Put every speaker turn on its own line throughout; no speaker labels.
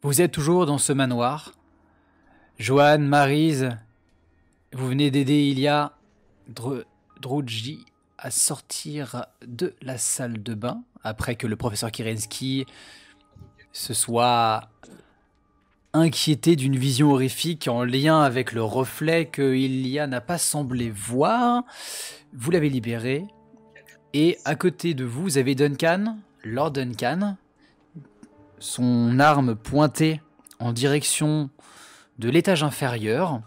Vous êtes toujours dans ce manoir. Johan, Maryse, vous venez d'aider Ilia Drudji à sortir de la salle de bain après que le professeur Kirensky se soit inquiété d'une vision horrifique en lien avec le reflet que Ilia n'a pas semblé voir. Vous l'avez libéré. Et à côté de vous, vous avez Duncan, Lord Duncan, son arme pointée en direction de l'étage inférieur.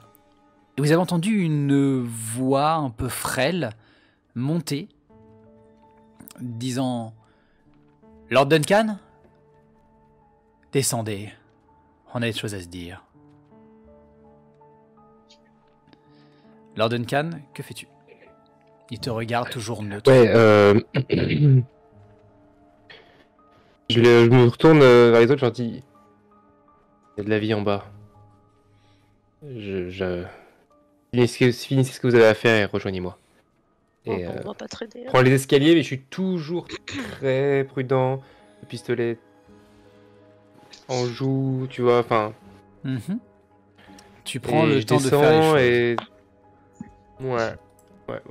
Et vous avez entendu une voix un peu frêle monter, disant « Lord Duncan, descendez, on a des choses à se dire. » Lord Duncan, que fais-tu? Il te regarde toujours neutre.
Ouais, je me retourne vers les autres, je leur dis, il y a de la vie en bas. Finissez ce que vous avez à faire et rejoignez-moi. Et
On va pas traîner.
prends les escaliers, mais je suis toujours très prudent. Le pistolet en joue, tu vois, enfin.
Tu prends le
je
temps de faire les choses.
Ouais. Ouais.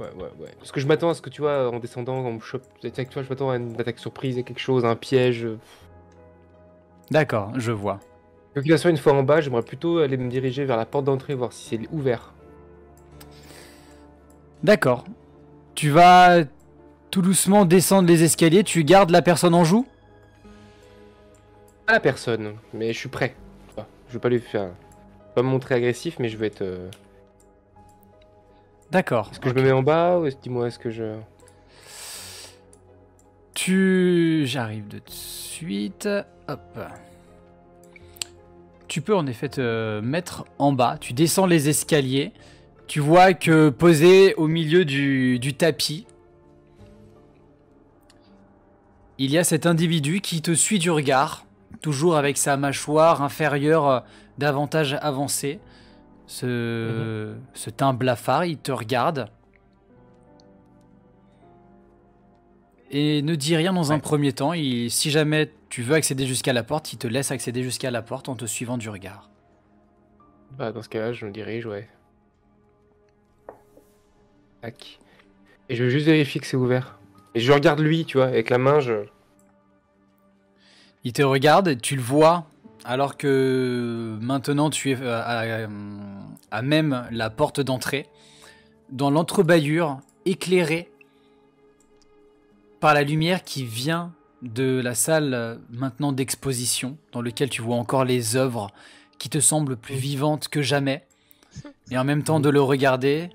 Parce que je m'attends à ce que tu vois, en descendant, on me chope. Tu vois, je m'attends à une attaque surprise et quelque chose, un piège.
D'accord, je vois.
De toute façon, une fois en bas, j'aimerais plutôt aller me diriger vers la porte d'entrée, voir si c'est ouvert.
D'accord. Tu vas tout doucement descendre les escaliers, tu gardes la personne en joue?
Pas la personne, mais je suis prêt. Je vais pas lui faire. Pas me montrer agressif, mais je veux être.
D'accord.
Est-ce que je me mets en bas ou dis-moi, est-ce que je.
J'arrive de suite. Hop. Tu peux en effet te mettre en bas. Tu descends les escaliers. Tu vois que posé au milieu du tapis, il y a cet individu qui te suit du regard, toujours avec sa mâchoire inférieure davantage avancée. Ce teint blafard, il te regarde. Et ne dit rien dans un premier temps. Si jamais tu veux accéder jusqu'à la porte, il te laisse accéder jusqu'à la porte en te suivant du regard.
Bah, dans ce cas-là, je me dirige, ouais. Tac. Et je veux juste vérifier que c'est ouvert. Et je regarde lui, tu vois, avec la main, je.
Il te regarde, tu le vois, alors que maintenant tu es à même la porte d'entrée, dans l'entrebâillure, éclairée par la lumière qui vient de la salle maintenant d'exposition, dans laquelle tu vois encore les œuvres qui te semblent plus vivantes que jamais. Et en même temps de le regarder,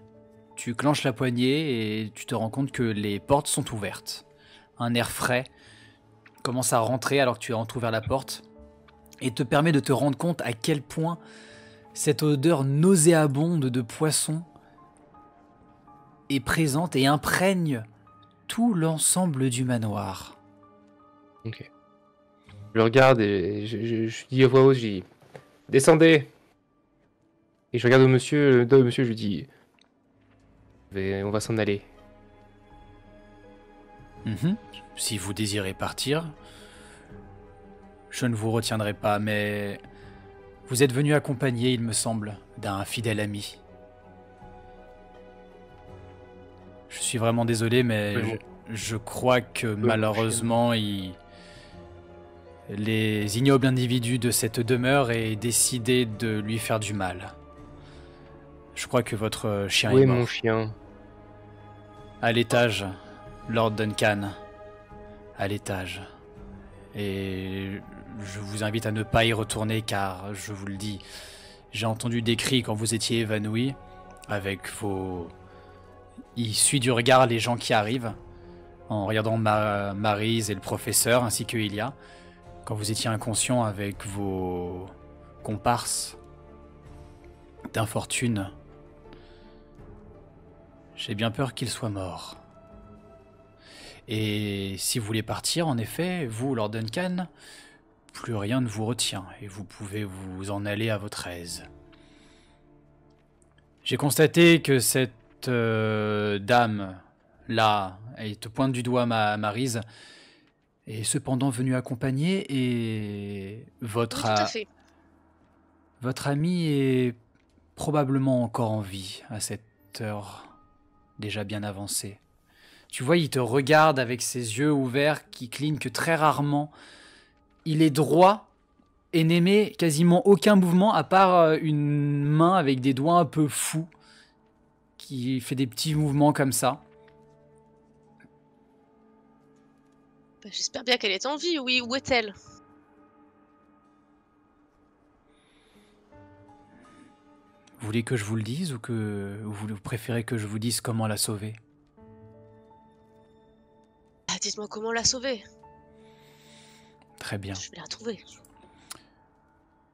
tu clenches la poignée et tu te rends compte que les portes sont ouvertes. Un air frais commence à rentrer alors que tu as entrouvert la porte et te permet de te rendre compte à quel point cette odeur nauséabonde de poisson est présente et imprègne tout l'ensemble du manoir.
Ok. Je le regarde et je dis à voix haute, je dis descendez. Et je regarde au monsieur, je lui dis on va s'en aller.
Si vous désirez partir, je ne vous retiendrai pas, mais vous êtes venu accompagné, il me semble, d'un fidèle ami. Je suis vraiment désolé, mais je crois que malheureusement, les ignobles individus de cette demeure aient décidé de lui faire du mal. Je crois que votre chien est mort.
Où est mon chien?
À l'étage, Lord Duncan. À l'étage. Et je vous invite à ne pas y retourner car, je vous le dis, j'ai entendu des cris quand vous étiez évanoui avec vos... Il suit du regard les gens qui arrivent en regardant Maryse et le professeur ainsi que Ilia quand vous étiez inconscient avec vos comparses d'infortune. J'ai bien peur qu'il soit mort. Et si vous voulez partir, en effet, vous, Lord Duncan, plus rien ne vous retient et vous pouvez vous en aller à votre aise. J'ai constaté que cette dame, là, elle te pointe du doigt Maryse, est cependant venu accompagner et
Oui, tout à fait.
votre ami est probablement encore en vie à cette heure déjà bien avancée. Tu vois, il te regarde avec ses yeux ouverts qui clignent très rarement. Il est droit et n'émet quasiment aucun mouvement à part une main avec des doigts un peu fous qui fait des petits mouvements comme ça.
Bah, j'espère bien qu'elle est en vie. Oui, où est-elle?
Vous voulez que je vous le dise ou que vous préférez que je vous dise comment la sauver?
Ah, dites-moi comment la sauver.
Très bien.
Je vais la trouver.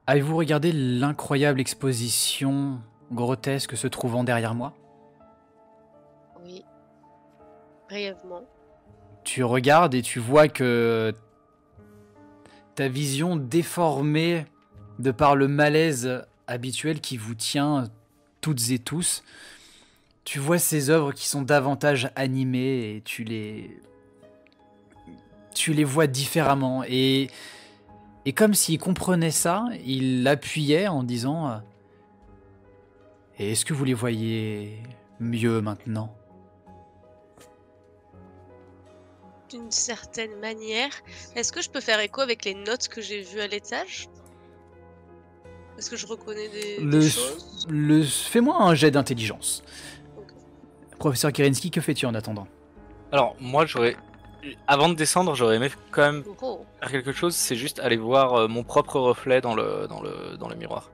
Avez-vous regardé l'incroyable exposition grotesque se trouvant derrière moi?
Oui, brièvement.
Tu regardes et tu vois que ta vision déformée de par le malaise habituel qui vous tient toutes et tous, tu vois ces œuvres qui sont davantage animées et tu les vois différemment. Et comme s'il comprenait ça, il appuyait en disant et est-ce que vous les voyez mieux maintenant?
D'une certaine manière. Est-ce que je peux faire écho avec les notes que j'ai vues à l'étage? Est-ce que je reconnais des choses?
Fais-moi un jet d'intelligence.
Ok.
Professeur Kerensky, que fais-tu en attendant?
Alors, moi, avant de descendre, j'aurais aimé quand même
Oh,
faire quelque chose, c'est juste aller voir mon propre reflet dans le miroir.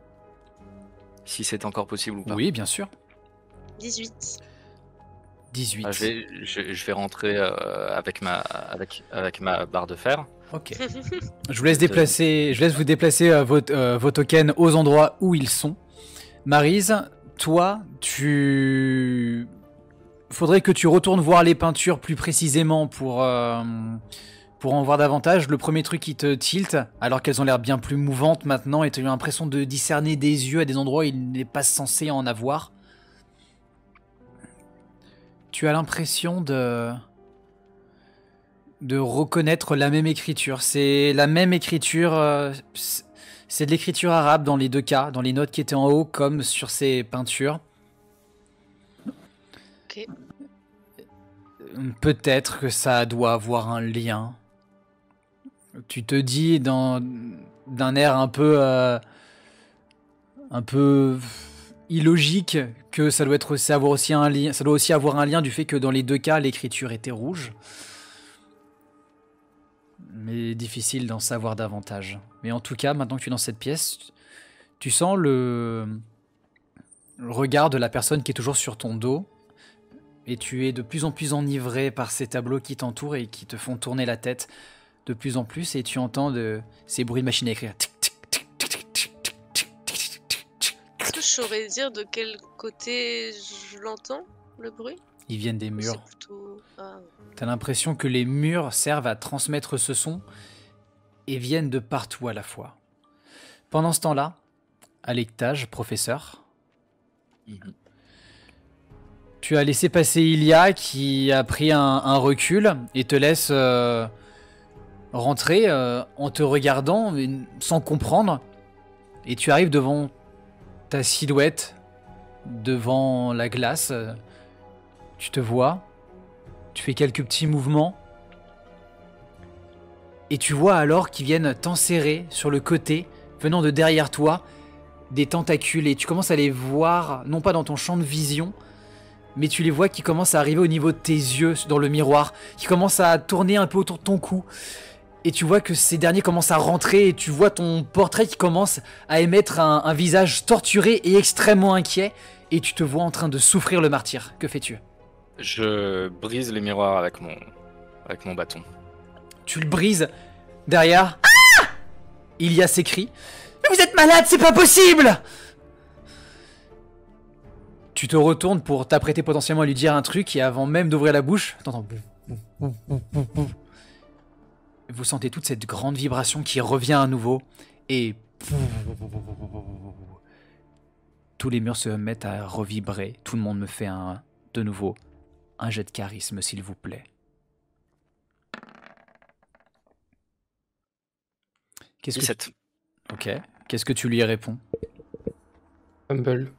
Si c'est encore possible ou pas.
Oui, bien sûr.
18.
18.
Ah, je vais rentrer avec ma barre de fer.
Ok. Je vous laisse vous déplacer vos tokens aux endroits où ils sont. Maryse, toi, faudrait que tu retournes voir les peintures plus précisément pour en voir davantage. Le premier truc qui te tilte, alors qu'elles ont l'air bien plus mouvantes maintenant, et tu as eu l'impression de discerner des yeux à des endroits où il n'est pas censé en avoir. Tu as l'impression de reconnaître la même écriture. C'est la même écriture, c'est de l'écriture arabe dans les deux cas, dans les notes qui étaient en haut comme sur ces peintures.
Ok.
Peut-être que ça doit avoir un lien. Tu te dis d'un air un peu illogique que ça doit avoir aussi un lien. Ça doit aussi avoir un lien du fait que dans les deux cas l'écriture était rouge. Mais difficile d'en savoir davantage. Mais en tout cas, maintenant que tu es dans cette pièce, tu sens le regard de la personne qui est toujours sur ton dos. Et tu es de plus en plus enivré par ces tableaux qui t'entourent et qui te font tourner la tête de plus en plus. Et tu entends ces bruits de machine à écrire.
Est-ce que je saurais dire de quel côté je l'entends, le bruit?
Ils viennent des
Ou
murs.
c'est plutôt... Ah.
T'as l'impression que les murs servent à transmettre ce son et viennent de partout à la fois. Pendant ce temps-là, à l'étage, professeur, tu as laissé passer Ilia qui a pris un recul et te laisse rentrer en te regardant sans comprendre. Et tu arrives devant ta silhouette, devant la glace. Tu te vois. Tu fais quelques petits mouvements. Et tu vois alors qu'ils viennent t'enserrer sur le côté, venant de derrière toi, des tentacules. Et tu commences à les voir, non pas dans ton champ de vision, mais tu les vois qui commencent à arriver au niveau de tes yeux dans le miroir, qui commencent à tourner un peu autour de ton cou. Et tu vois que ces derniers commencent à rentrer et tu vois ton portrait qui commence à émettre un visage torturé et extrêmement inquiet. Et tu te vois en train de souffrir le martyre. Que fais-tu ?
Je brise les miroirs avec mon bâton.
Tu le brises. Derrière, Ilia s'écrie. Mais vous êtes malade, c'est pas possible! Tu te retournes pour t'apprêter potentiellement à lui dire un truc et avant même d'ouvrir la bouche, t'entends. Vous sentez toute cette grande vibration qui revient à nouveau et tous les murs se mettent à revibrer. Tout le monde me fait de nouveau un jet de charisme, s'il vous plaît. Qu'est-ce que
17.
Ok. Qu'est-ce que tu lui réponds?
Humble.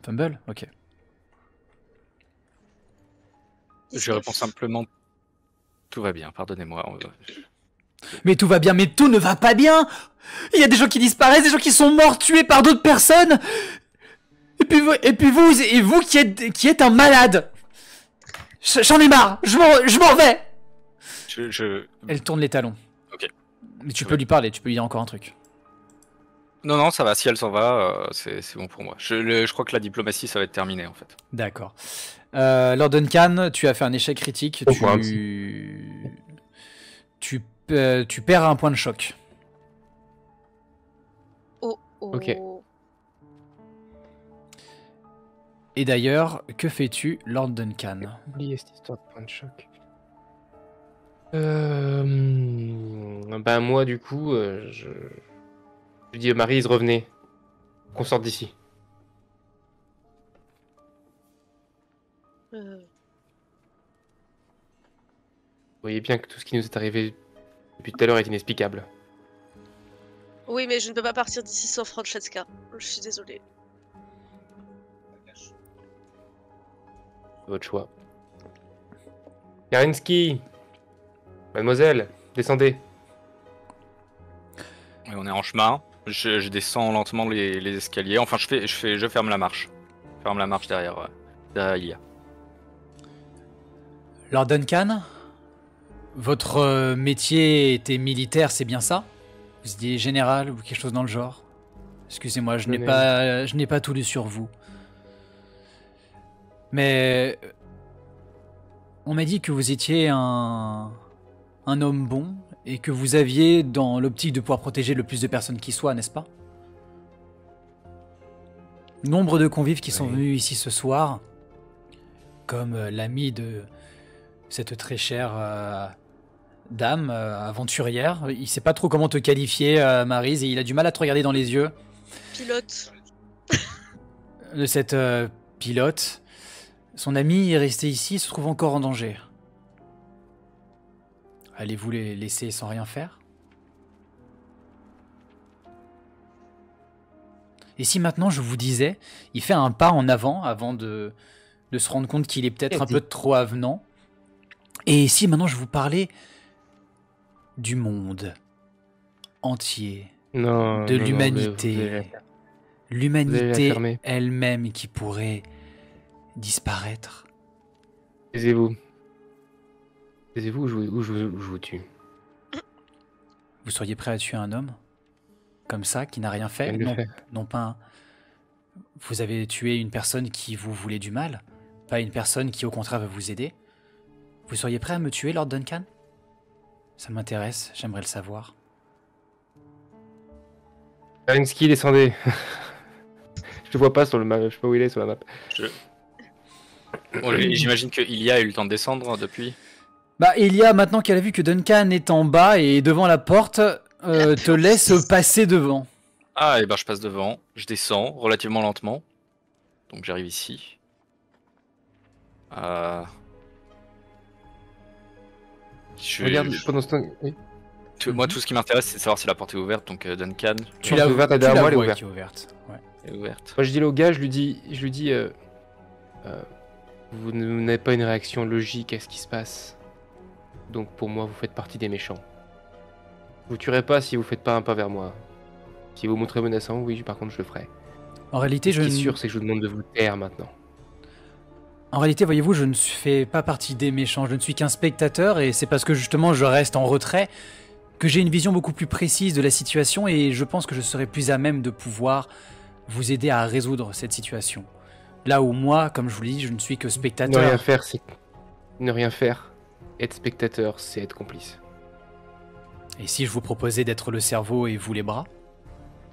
Fumble? Ok.
Je réponds simplement tout va bien, pardonnez-moi.
Mais tout va bien, mais tout ne va pas bien! Il y a des gens qui disparaissent, des gens qui sont morts, tués par d'autres personnes! Et puis vous qui êtes un malade! J'en ai marre! Je m'en vais! Elle tourne les talons.
Ok.
Mais tu peux lui parler, tu peux lui dire encore un truc.
Non, ça va, si elle s'en va, c'est bon pour moi. Je crois que la diplomatie, ça va être terminé en fait.
D'accord. Lord Duncan, tu as fait un échec critique.
Bon,
Tu perds un point de choc.
Oh.
Ok.
Et d'ailleurs, que fais-tu, Lord Duncan?
Oubliez cette histoire de point de choc. Ben moi du coup, je dis à Maryse, revenez, qu'on sorte d'ici. Vous voyez bien que tout ce qui nous est arrivé depuis tout à l'heure est inexplicable.
Oui, mais je ne peux pas partir d'ici sans Francesca. Je suis désolée.
Votre choix. Karinsky, mademoiselle, descendez.
Et on est en chemin. Je descends lentement les escaliers. Enfin, je ferme la marche. Je ferme la marche derrière Ilia.
Lord Duncan, votre métier était militaire, c'est bien ça? Vous étiez général ou quelque chose dans le genre? Excusez-moi, je n'ai pas tout lu sur vous. Mais on m'a dit que vous étiez un homme bon et que vous aviez dans l'optique de pouvoir protéger le plus de personnes qui soit, n'est-ce pas? Nombre de convives qui sont venus ici ce soir, comme l'ami de cette très chère dame aventurière. Il sait pas trop comment te qualifier, Maryse, et il a du mal à te regarder dans les yeux.
Pilote.
De cette pilote. Son ami est resté ici, se trouve encore en danger. Allez-vous les laisser sans rien faire? Et si maintenant je vous disais, il fait un pas en avant de se rendre compte qu'il est peut-être un peu trop avenant. Et si maintenant je vous parlais du monde entier, de l'humanité, l'humanité elle-même qui pourrait disparaître.
Taisez-vous. Taisez-vous ou je vous tue.
Vous seriez prêt à tuer un homme comme ça, qui n'a rien fait? Non pas. Vous avez tué une personne qui vous voulait du mal, pas une personne qui au contraire veut vous aider. Vous seriez prêt à me tuer, Lord Duncan? Ça m'intéresse, j'aimerais le savoir.
Karinsky, descendez. Je te vois pas sur le map, je sais pas où il est sur la map.
Bon, j'imagine que Ilia a eu le temps de descendre depuis.
Bah, Ilia, maintenant qu'elle a vu que Duncan est en bas et devant la porte, te laisse passer devant.
Ah, et ben je passe devant, je descends relativement lentement. Donc j'arrive ici.
Regarde, pendant ce temps... Oui.
Moi, tout ce qui m'intéresse, c'est de savoir si la porte est ouverte. Donc Duncan,
Tu l'as ouverte, derrière moi, elle est ouverte. Ouais.
Elle est ouverte.
Moi, je dis au gars, je lui dis, vous n'avez pas une réaction logique à ce qui se passe. Donc pour moi, vous faites partie des méchants. Vous tuerez pas si vous faites pas un pas vers moi. Si vous montrez menaçant, oui, par contre, je le ferai.
En réalité,
Ce qui est sûr, c'est que je vous demande de vous taire maintenant.
En réalité, voyez-vous, je ne fais pas partie des méchants, je ne suis qu'un spectateur, et c'est parce que justement je reste en retrait que j'ai une vision beaucoup plus précise de la situation, et je pense que je serai plus à même de pouvoir vous aider à résoudre cette situation. Là où moi, comme je vous l'ai dit, je ne suis que spectateur.
Ne rien faire, c'est... Ne rien faire. Être spectateur, c'est être complice.
Et si je vous proposais d'être le cerveau et vous les bras,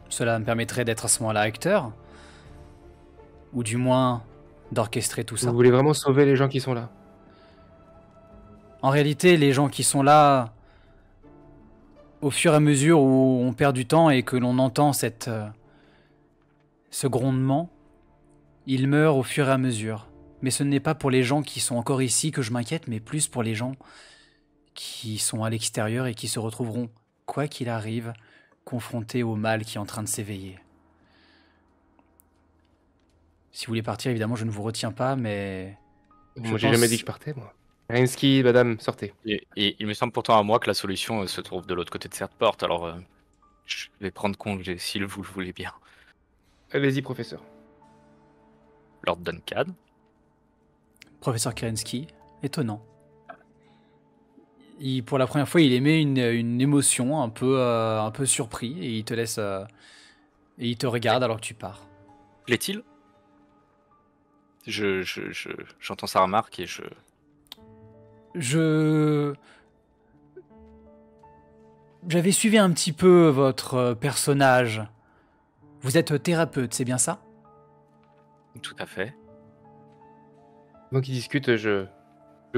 cela me permettrait d'être à ce moment-là acteur, ou du moins d'orchestrer tout ça.
Vous voulez vraiment sauver les gens qui sont là?
En réalité, les gens qui sont là, au fur et à mesure où on perd du temps et que l'on entend ce grondement, ils meurent au fur et à mesure. Mais ce n'est pas pour les gens qui sont encore ici que je m'inquiète, mais plus pour les gens qui sont à l'extérieur et qui se retrouveront, quoi qu'il arrive, confronté au mal qui est en train de s'éveiller. Si vous voulez partir, évidemment, je ne vous retiens pas, mais...
Moi, j'ai jamais dit que je partais, moi. Kerensky, madame, sortez.
Et il me semble pourtant à moi que la solution se trouve de l'autre côté de cette porte, alors je vais prendre congé si vous le voulez bien.
Allez-y, professeur.
Lord Duncan.
Professeur Kerensky, étonnant. Pour la première fois, il émet une émotion un peu surpris et il te laisse... et il te regarde alors que tu pars.
Plaît-il? J'entends sa remarque et
J'avais suivi un petit peu votre personnage. Vous êtes thérapeute, c'est bien ça?
Tout à fait.
Donc, ils discutent, je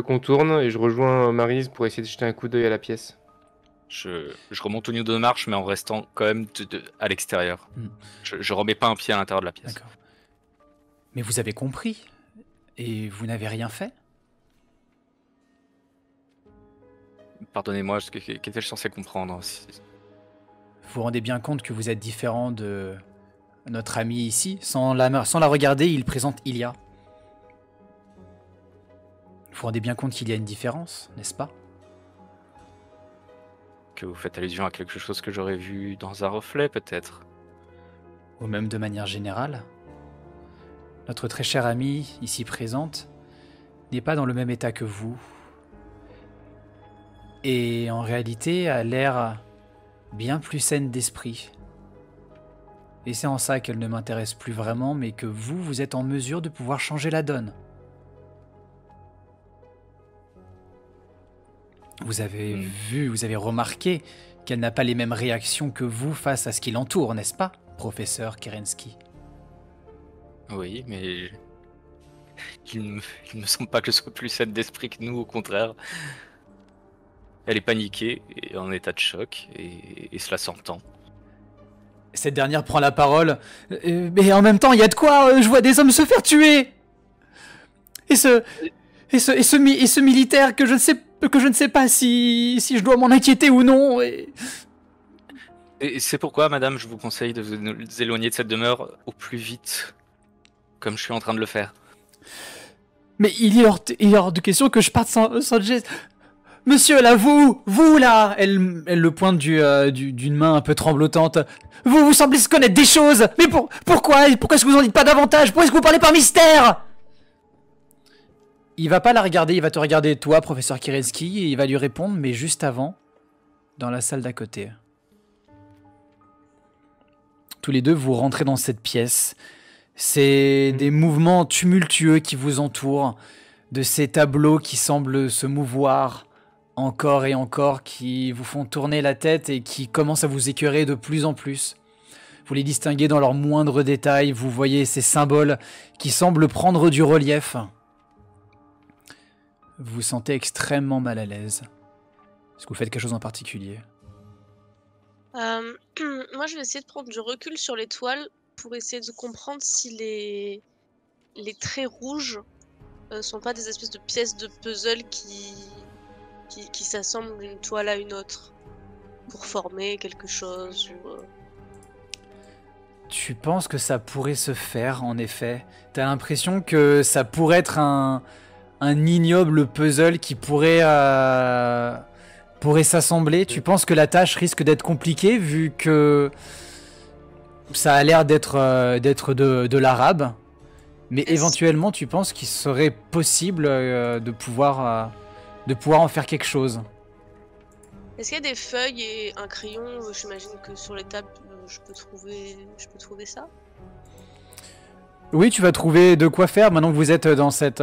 contourne et je rejoins Maryse pour essayer de jeter un coup d'œil à la pièce.
Je remonte au niveau de marche, mais en restant quand même à l'extérieur. Je remets pas un pied à l'intérieur de la pièce.
D'accord. Mais vous avez compris. Et vous n'avez rien fait?
Pardonnez-moi, qu'étais-je censé comprendre?
Vous vous rendez bien compte que vous êtes différent de notre ami ici? Sans la regarder, il présente Ilia. Vous vous rendez bien compte qu'il y a une différence, n'est-ce pas?
Que vous faites allusion à quelque chose que j'aurais vu dans un reflet, peut-être?
Ou même de manière générale? Notre très chère amie, ici présente, n'est pas dans le même état que vous. Et en réalité, a l'air bien plus saine d'esprit. Et c'est en ça qu'elle ne m'intéresse plus vraiment, mais que vous êtes en mesure de pouvoir changer la donne. Vous avez vu, vous avez remarqué qu'elle n'a pas les mêmes réactions que vous face à ce qui l'entoure, n'est-ce pas, professeur Kerensky?
Oui, mais il me semble pas que ce soit plus saine d'esprit que nous, au contraire. Elle est paniquée et en état de choc, et cela s'entend.
Cette dernière prend la parole. Mais en même temps, il y a de quoi, je vois des hommes se faire tuer. Et ce militaire que je ne sais pas si je dois m'en inquiéter ou non. Et
c'est pourquoi, madame, je vous conseille de vous éloigner de cette demeure au plus vite, comme je suis en train de le faire.
Mais il est hors de question que je parte sans geste. Monsieur, là, vous là, elle le pointe d'une main un peu tremblotante. Vous semblez se connaître des choses. Mais pourquoi est-ce que vous en dites pas davantage? Pourquoi est-ce que vous parlez par mystère? Il va pas la regarder, il va te regarder toi, professeur Kerensky, et il va lui répondre, mais juste avant, dans la salle d'à côté. Tous les deux, vous rentrez dans cette pièce. C'est des mouvements tumultueux qui vous entourent, de ces tableaux qui semblent se mouvoir encore et encore, qui vous font tourner la tête et qui commencent à vous écœurer de plus en plus. Vous les distinguez dans leurs moindres détails, vous voyez ces symboles qui semblent prendre du relief. Vous vous sentez extrêmement mal à l'aise. Est-ce que vous faites quelque chose en particulier?
Moi, je vais essayer de prendre du recul sur les toiles pour essayer de comprendre si les traits rouges sont pas des espèces de pièces de puzzle qui s'assemblent d'une toile à une autre pour former quelque chose.
Tu penses que ça pourrait se faire, en effet. T'as l'impression que ça pourrait être un ignoble puzzle qui pourrait s'assembler. Tu penses que la tâche risque d'être compliquée vu que ça a l'air d'être de l'arabe, mais éventuellement tu penses qu'il serait possible de pouvoir en faire quelque chose.
Est-ce qu'il y a des feuilles et un crayon? J'imagine que sur les tables, je peux trouver ça.
Oui, tu vas trouver de quoi faire. Maintenant que vous êtes dans cette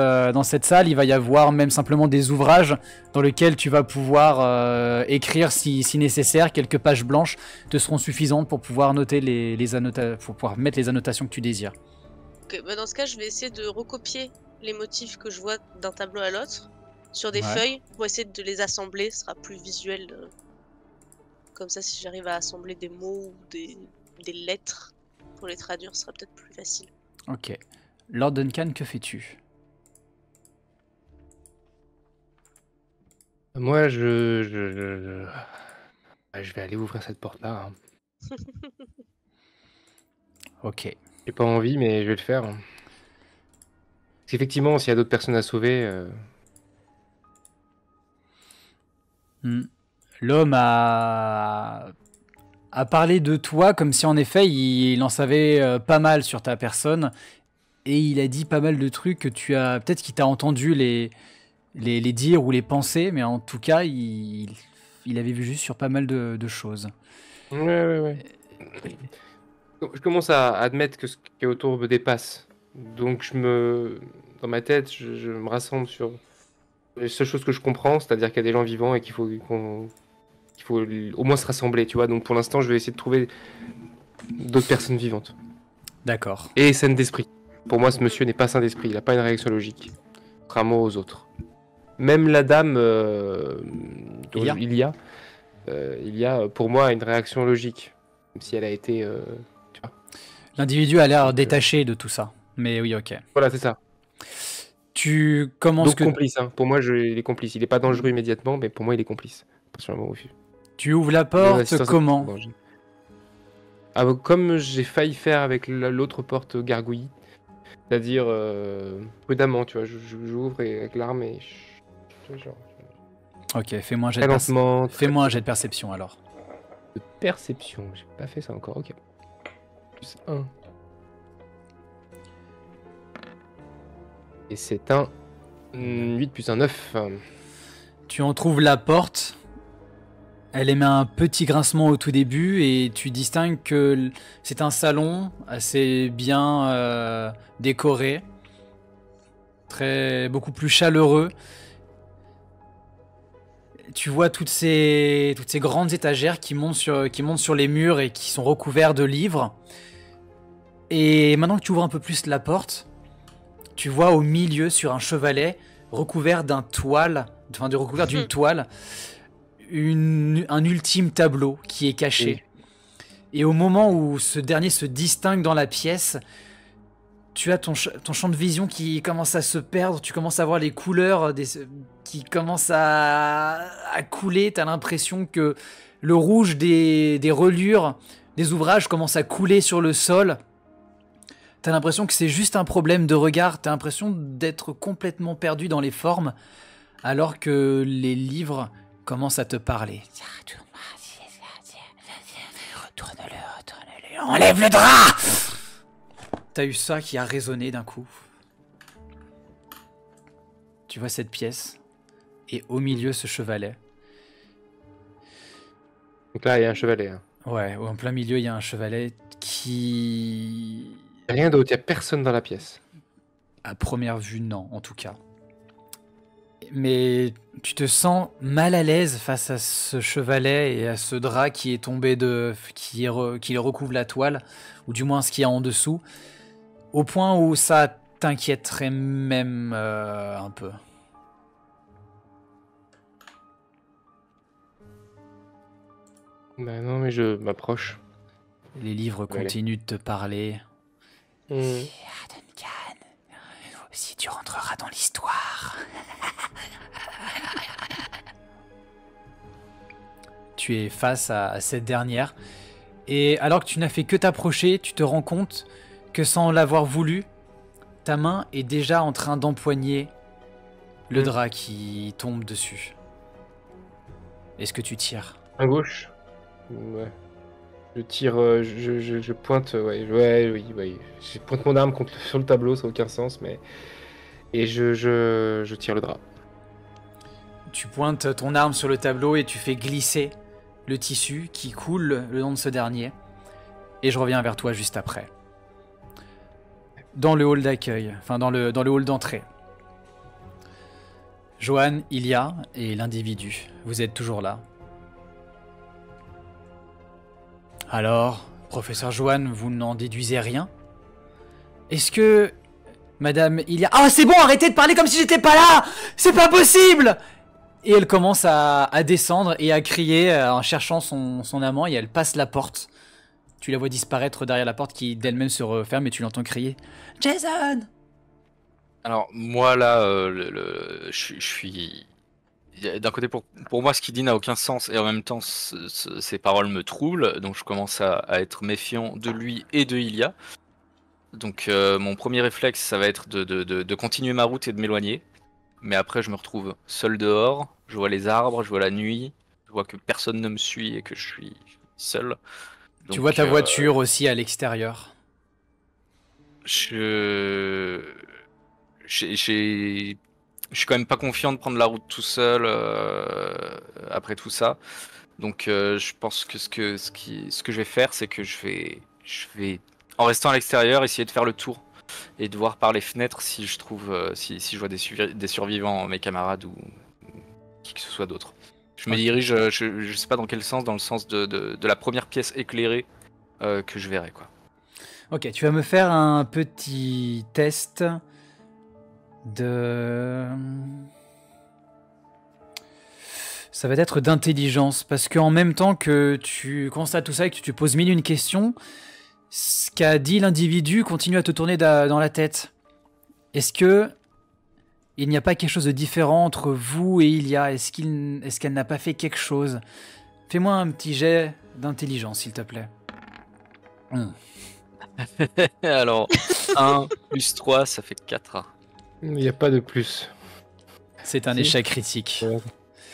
salle, il va y avoir même simplement des ouvrages dans lesquels tu vas pouvoir écrire si nécessaire. Quelques pages blanches te seront suffisantes pour pouvoir noter pour pouvoir mettre les annotations que tu désires.
Ok, bah dans ce cas, je vais essayer de recopier les motifs que je vois d'un tableau à l'autre sur des feuilles pour essayer de les assembler. Ce sera plus visuel. Comme ça, si j'arrive à assembler des mots ou des lettres pour les traduire, ce sera peut-être plus facile.
Ok. Lord Duncan, que fais-tu?
Moi, je vais aller ouvrir cette porte-là. Hein.
Ok.
J'ai pas envie, mais je vais le faire. Parce qu'effectivement, s'il y a d'autres personnes à sauver,
Hmm. L'homme a parlé de toi comme si en effet il en savait pas mal sur ta personne et il a dit pas mal de trucs que tu as peut-être qu'il t'a entendu les dire ou les penser, mais en tout cas il avait vu juste sur pas mal de choses.
ouais. Je commence à admettre que ce qui est autour me dépasse. Donc dans ma tête, je me rassemble sur les seules choses que je comprends, c'est-à-dire qu'il y a des gens vivants et qu'il faut au moins se rassembler, tu vois. Donc pour l'instant, je vais essayer de trouver d'autres personnes vivantes.
D'accord.
Et saine d'esprit. Pour moi, ce monsieur n'est pas sain d'esprit, il n'a pas une réaction logique, contrairement aux autres. Même la dame, il y a pour moi une réaction logique, même si elle a été, tu vois.
L'individu a l'air
Donc,
détaché de tout ça. Mais oui, ok.
Voilà, c'est ça.
Tu commences
Donc complice, hein. Pour moi, il est complice. Il n'est pas dangereux immédiatement, mais pour moi, il est complice. Personnellement, oui.
Tu ouvres la
Mon
porte,
assistance est
comment?
en danger. Ah, bah, comme j'ai failli faire avec l'autre porte gargouille, c'est-à-dire prudemment, tu vois, j'ouvre avec l'arme et genre,
Ok, fais-moi un jet
très
de
lentement,
fais-moi un jet de perception alors.
de perception. J'ai pas fait ça encore, ok. Plus 1. Et c'est un 8 plus un 9.
Tu en trouves la porte. Elle émet un petit grincement au tout début et tu distingues que c'est un salon assez bien décoré, beaucoup plus chaleureux. Tu vois toutes ces grandes étagères qui montent sur les murs et qui sont recouverts de livres. Et maintenant que tu ouvres un peu plus la porte, tu vois au milieu sur un chevalet recouvert d'une toile, un ultime tableau qui est caché.
Oui.
Et au moment où ce dernier se distingue dans la pièce, tu as ton champ de vision qui commence à se perdre, tu commences à voir les couleurs qui commencent à couler, tu as l'impression que le rouge des reliures des ouvrages commence à couler sur le sol. Tu as l'impression que c'est juste un problème de regard, tu as l'impression d'être complètement perdu dans les formes, alors que les livres commencent à te parler. Retourne-le, enlève le drap! T'as eu ça qui a résonné d'un coup. Tu vois cette pièce, et au milieu ce chevalet.
Donc là, il y a un chevalet. Hein.
Ouais, en plein milieu, il y a un chevalet qui...
Rien d'autre, il n'y a personne dans la pièce.
À première vue, non, en tout cas. Mais tu te sens mal à l'aise face à ce chevalet et à ce drap qui est tombé qui recouvre la toile, ou du moins ce qu'il y a en dessous, au point où ça t'inquiéterait même un peu.
Bah non, mais je m'approche.
Les livres continuent de te parler.
Mmh.
Duncan, si tu rentreras dans l'histoire. Tu es face à cette dernière. Et alors que tu n'as fait que t'approcher, tu te rends compte que sans l'avoir voulu, ta main est déjà en train d'empoigner le drap qui tombe dessus. Est-ce que tu tires?
À gauche. Ouais. Je tire, je pointe, oui. Je pointe mon arme sur le tableau, ça n'a aucun sens, mais... Et je tire le drap.
Tu pointes ton arme sur le tableau et tu fais glisser le tissu qui coule le long de ce dernier. Et je reviens vers toi juste après. Dans le hall d'accueil, enfin dans le hall d'entrée. Johan, Ilia et l'individu, vous êtes toujours là. Alors, professeur Johan, vous n'en déduisez rien? Est-ce que Madame Ilia... Ah, c'est bon, arrêtez de parler comme si j'étais pas là! C'est pas possible! Et elle commence à descendre et à crier en cherchant son amant et elle passe la porte. Tu la vois disparaître derrière la porte qui d'elle-même se referme et tu l'entends crier « Jason !»
Alors moi là, je suis D'un côté, pour moi, ce qu'il dit n'a aucun sens, et en même temps, ces paroles me troublent, donc je commence à être méfiant de lui et de Ilia. Donc mon premier réflexe, ça va être de continuer ma route et de m'éloigner. Mais après, je me retrouve seul dehors, je vois les arbres, je vois la nuit, je vois que personne ne me suit et que je suis seul.
Tu
Donc,
vois ta voiture aussi à l'extérieur.
Je suis quand même pas confiant de prendre la route tout seul après tout ça. Donc je pense que ce que je vais faire, c'est que je vais, en restant à l'extérieur, essayer de faire le tour et de voir par les fenêtres si je trouve, si je vois des survivants, mes camarades ou qui que ce soit d'autre. Je me dirige, je sais pas dans quel sens, dans le sens de la première pièce éclairée que je verrai, quoi.
Ok, tu vas me faire un petit test de... Ça va être d'intelligence, parce qu'en même temps que tu constates tout ça et que tu te poses mille et une questions, ce qu'a dit l'individu continue à te tourner dans la tête. Est-ce que il n'y a pas quelque chose de différent entre vous et Ilia? Est-ce qu'elle n'a pas fait quelque chose? Fais-moi un petit jet d'intelligence, s'il te plaît.
Alors, 1 plus 3, ça fait 4.
Il n'y a pas de plus.
C'est un
Si.
échec critique.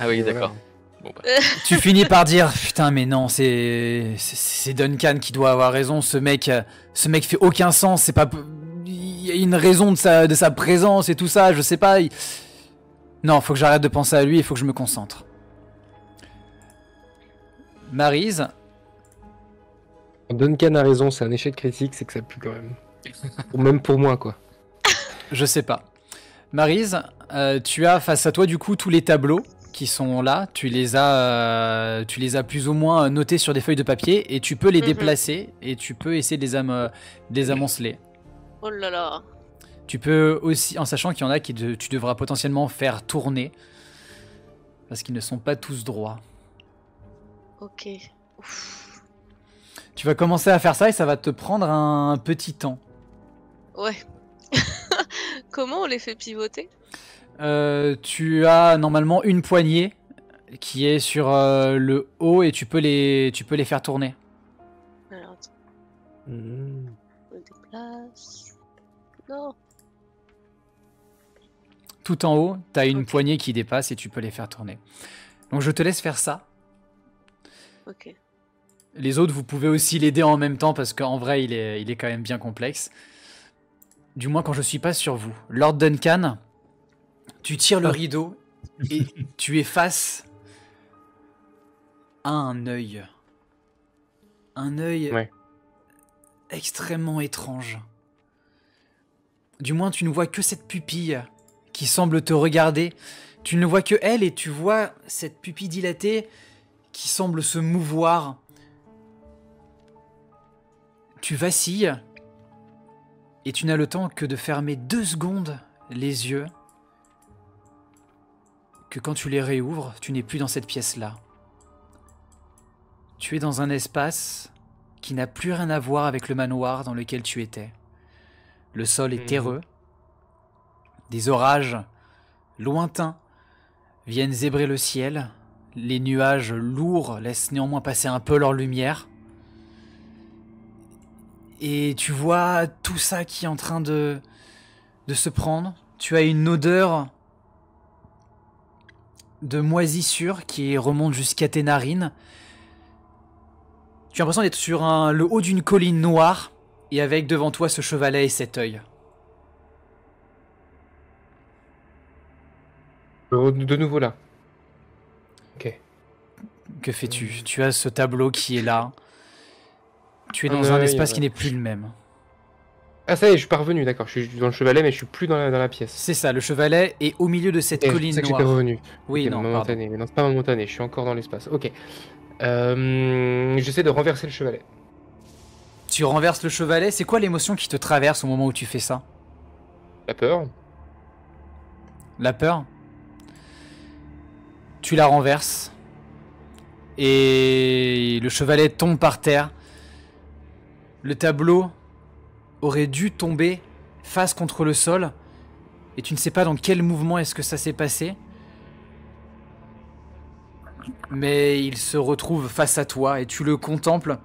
Ah oui,
Voilà.
d'accord. Bon, bah.
Tu finis par dire putain mais non, c'est Duncan qui doit avoir raison, ce mec fait aucun sens, c'est pas, il y a une raison de sa présence et tout ça, je sais pas. Non, faut que j'arrête de penser à lui, il faut que je me concentre. Maryse,
Duncan a raison, c'est un échec critique, c'est que ça pue quand même. Même pour moi, quoi.
je sais pas. Maryse, tu as face à toi du coup tous les tableaux qui sont là, tu les as plus ou moins notés sur des feuilles de papier et tu peux les déplacer et tu peux essayer de les amonceler.
Oh là là.
Tu peux aussi, en sachant qu'il y en a tu devras potentiellement faire tourner parce qu'ils ne sont pas tous droits.
Ok. Ouf.
Tu vas commencer à faire ça et ça va te prendre un petit temps.
Ouais. Comment on les fait pivoter?
Tu as normalement une poignée qui est sur le haut et tu peux les faire tourner.
Alors attends, je me déplace. Non.
Tout en haut, tu as une
Ok.
poignée qui dépasse et tu peux les faire tourner. Donc je te laisse faire ça.
Ok.
Les autres, vous pouvez aussi l'aider en même temps parce qu'en vrai, il est quand même bien complexe. Du moins quand je suis pas sur vous. Lord Duncan, tu tires le rideau et tu es face à un œil. Un œil
Ouais.
extrêmement étrange. Du moins, tu ne vois que cette pupille qui semble te regarder. Tu ne vois que elle et tu vois cette pupille dilatée qui semble se mouvoir. Tu vacilles et tu n'as le temps que de fermer 2 secondes les yeux, que quand tu les réouvres, tu n'es plus dans cette pièce-là. Tu es dans un espace qui n'a plus rien à voir avec le manoir dans lequel tu étais. Le sol est terreux, des orages lointains viennent zébrer le ciel, les nuages lourds laissent néanmoins passer un peu leur lumière. Et tu vois tout ça qui est en train de se prendre. Tu as une odeur de moisissure qui remonte jusqu'à tes narines. Tu as l'impression d'être sur le haut d'une colline noire et avec devant toi ce chevalet et cet œil.
De nouveau là. Ok.
Que fais-tu? Tu as ce tableau qui est là. Tu es
Un
dans un
œil,
espace
ouais.
qui n'est plus le même.
Ah ça y est, je suis pas revenu, d'accord. Je suis dans le chevalet, mais je suis plus dans la pièce.
C'est ça, le chevalet est au milieu de cette
Et je
colline
pensais que j'étais
noire.
revenu.
Oui,
Ok,
non, pardon.
momentané. Mais non, c'est pas momentané, je suis encore dans l'espace. Ok. J'essaie de renverser le chevalet.
Tu renverses le chevalet. C'est quoi l'émotion qui te traverse au moment où tu fais ça?
La peur.
La peur? Tu la renverses. Et le chevalet tombe par terre. Le tableau aurait dû tomber face contre le sol. Et tu ne sais pas dans quel mouvement est-ce que ça s'est passé. Mais il se retrouve face à toi et tu le contemples.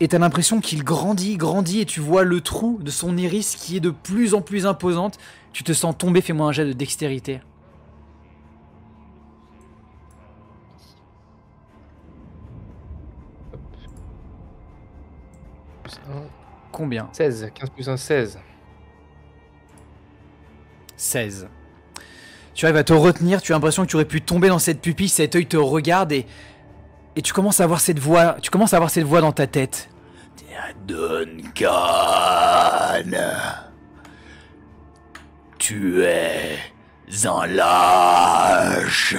Et t'as l'impression qu'il grandit, grandit, et tu vois le trou de son iris qui est de plus en plus imposante. Tu te sens tomber, fais-moi un jet de dextérité.
Plus un,
Combien?
16, 15 plus 1, 16.
16. Tu arrives à te retenir, tu as l'impression que tu aurais pu tomber dans cette pupille, cet œil te regarde et tu commences à avoir cette voix, dans ta tête. Duncan, tu es un lâche.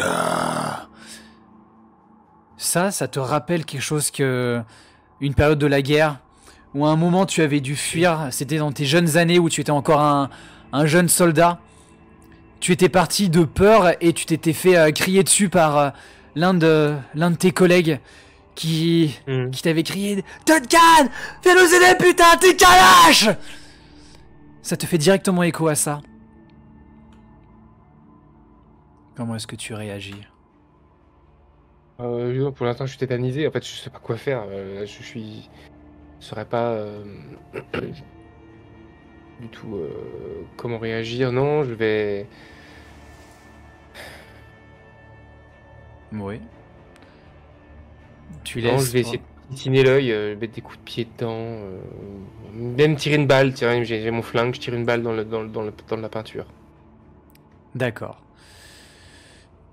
Ça te rappelle quelque chose que une période de la guerre où à un moment tu avais dû fuir. C'était dans tes jeunes années où tu étais encore un jeune soldat. Tu étais parti de peur et tu t'étais fait crier dessus par l'un de tes collègues qui t'avait crié « Duncan, viens nous aider, putain, t'es calache !» Ça te fait directement écho à ça. Comment est-ce que tu réagis?
Pour l'instant, je suis tétanisé. En fait, je sais pas quoi faire. Je saurais pas du tout comment réagir. Non, je vais.
Oui. Tu
Non,
laisses.
je vais essayer de piétiner l'œil, mettre des coups de pied dedans, même tirer une balle. Tiens, j'ai mon flingue, je tire une balle dans la peinture.
D'accord.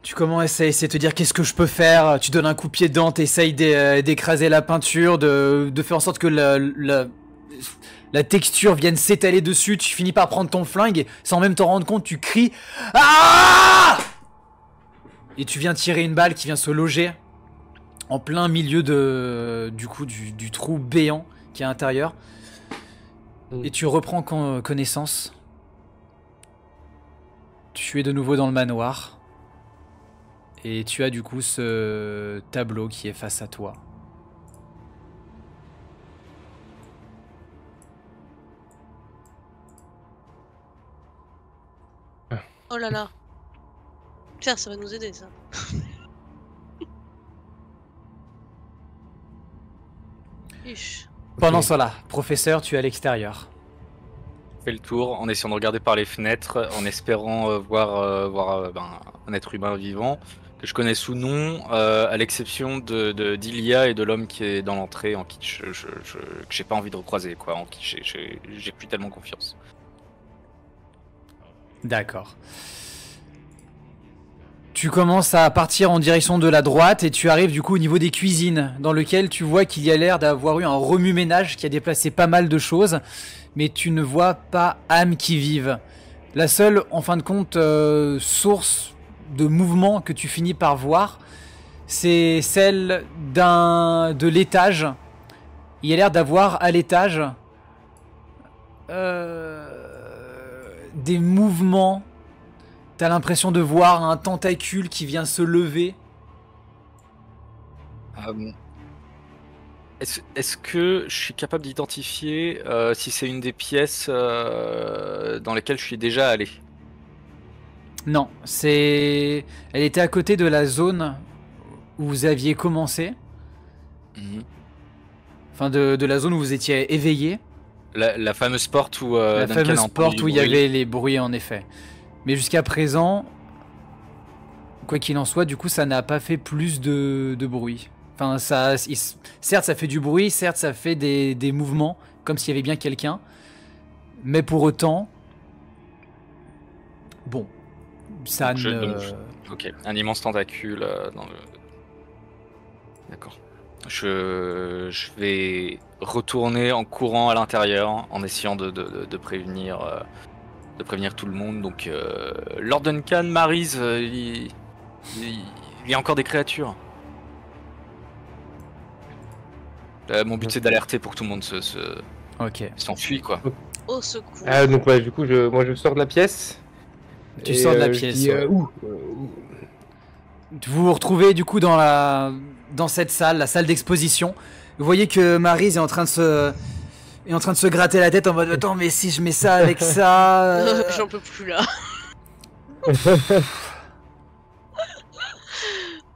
Tu commences à essayer de te dire qu'est-ce que je peux faire. Tu donnes un coup de pied dedans, t'essayes d'écraser la peinture, de faire en sorte que la texture vienne s'étaler dessus. Tu finis par prendre ton flingue et sans même t'en rendre compte, tu cries « Ah !» Et tu viens tirer une balle qui vient se loger en plein milieu du trou béant qui est à l'intérieur. Et tu reprends connaissance. Tu es de nouveau dans le manoir. Et tu as du coup ce tableau qui est face à toi.
Oh là là. Tiens, ça va nous aider ça. Ish.
Pendant cela, professeur, tu es à l'extérieur.
Je fais le tour en essayant de regarder par les fenêtres, en espérant voir un être humain vivant que je connais sous nom, à l'exception d'Ilia et de l'homme qui est dans l'entrée, en qui que j'ai pas envie de recroiser, quoi, en qui j'ai plus tellement confiance.
D'accord. Tu commences à partir en direction de la droite et tu arrives du coup au niveau des cuisines, dans lequel tu vois qu'il y a l'air d'avoir eu un remue-ménage qui a déplacé pas mal de choses, mais tu ne vois pas âme qui vive. La seule, en fin de compte, source de mouvement que tu finis par voir, c'est celle de l'étage. Il y a l'air d'avoir à l'étage des mouvements. T'as l'impression de voir un tentacule qui vient se lever.
Est-ce que je suis capable d'identifier si c'est une des pièces dans lesquelles je suis déjà allé?
Non, elle était à côté de la zone où vous aviez commencé. Enfin, de la zone où vous étiez éveillé.
La fameuse porte où
la
Duncan
fameuse
a entendu
porte
du
où il y
bruit.
avait les bruits, en effet. Mais jusqu'à présent, quoi qu'il en soit, du coup, ça n'a pas fait plus de bruit. Enfin, certes, ça fait du bruit, certes, ça fait des mouvements, comme s'il y avait bien quelqu'un. Mais pour autant, bon, ça
Ok, un immense tentacule dans le... D'accord. Je vais retourner en courant à l'intérieur, en essayant de prévenir tout le monde. Donc, Lord Duncan, Maryse, il y a encore des créatures. Mon but c'est d'alerter pour que tout le monde s'enfuit, quoi.
Au secours.
Ah, donc ouais, du coup, moi je sors de la pièce.
Tu sors de la
je
pièce.
dis,
Ouais.
où
Vous vous retrouvez du coup dans cette salle, la salle d'exposition. Vous voyez que Maryse est en train de se gratter la tête en mode attends, mais si je mets ça avec ça.
J'en peux plus là.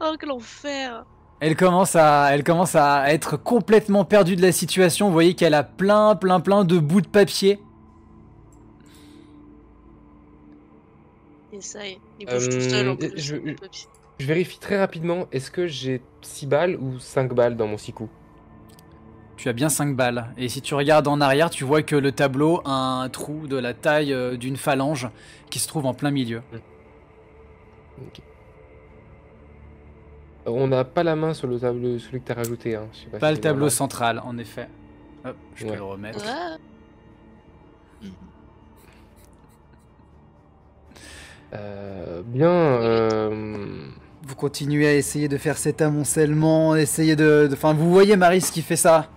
Oh, quel enfer.
Elle commence à être complètement perdue de la situation. Vous voyez qu'elle a plein de bouts de papier.
Et ça y est, il bouge tout seul en plus.
Je vérifie très rapidement, est-ce que j'ai 6 balles ou 5 balles dans mon 6 coups?
Tu as bien 5 balles. Et si tu regardes en arrière, tu vois que le tableau a un trou de la taille d'une phalange qui se trouve en plein milieu.
Ok. On n'a pas la main sur le tableau, celui que tu as rajouté. Hein. Je sais
Pas
si
le tableau
normal.
central, en effet. Hop, je peux
Ouais.
le remettre.
Ouais.
Bien.
Vous continuez à essayer de faire cet amoncellement, Enfin, vous voyez Maryse qui fait ça.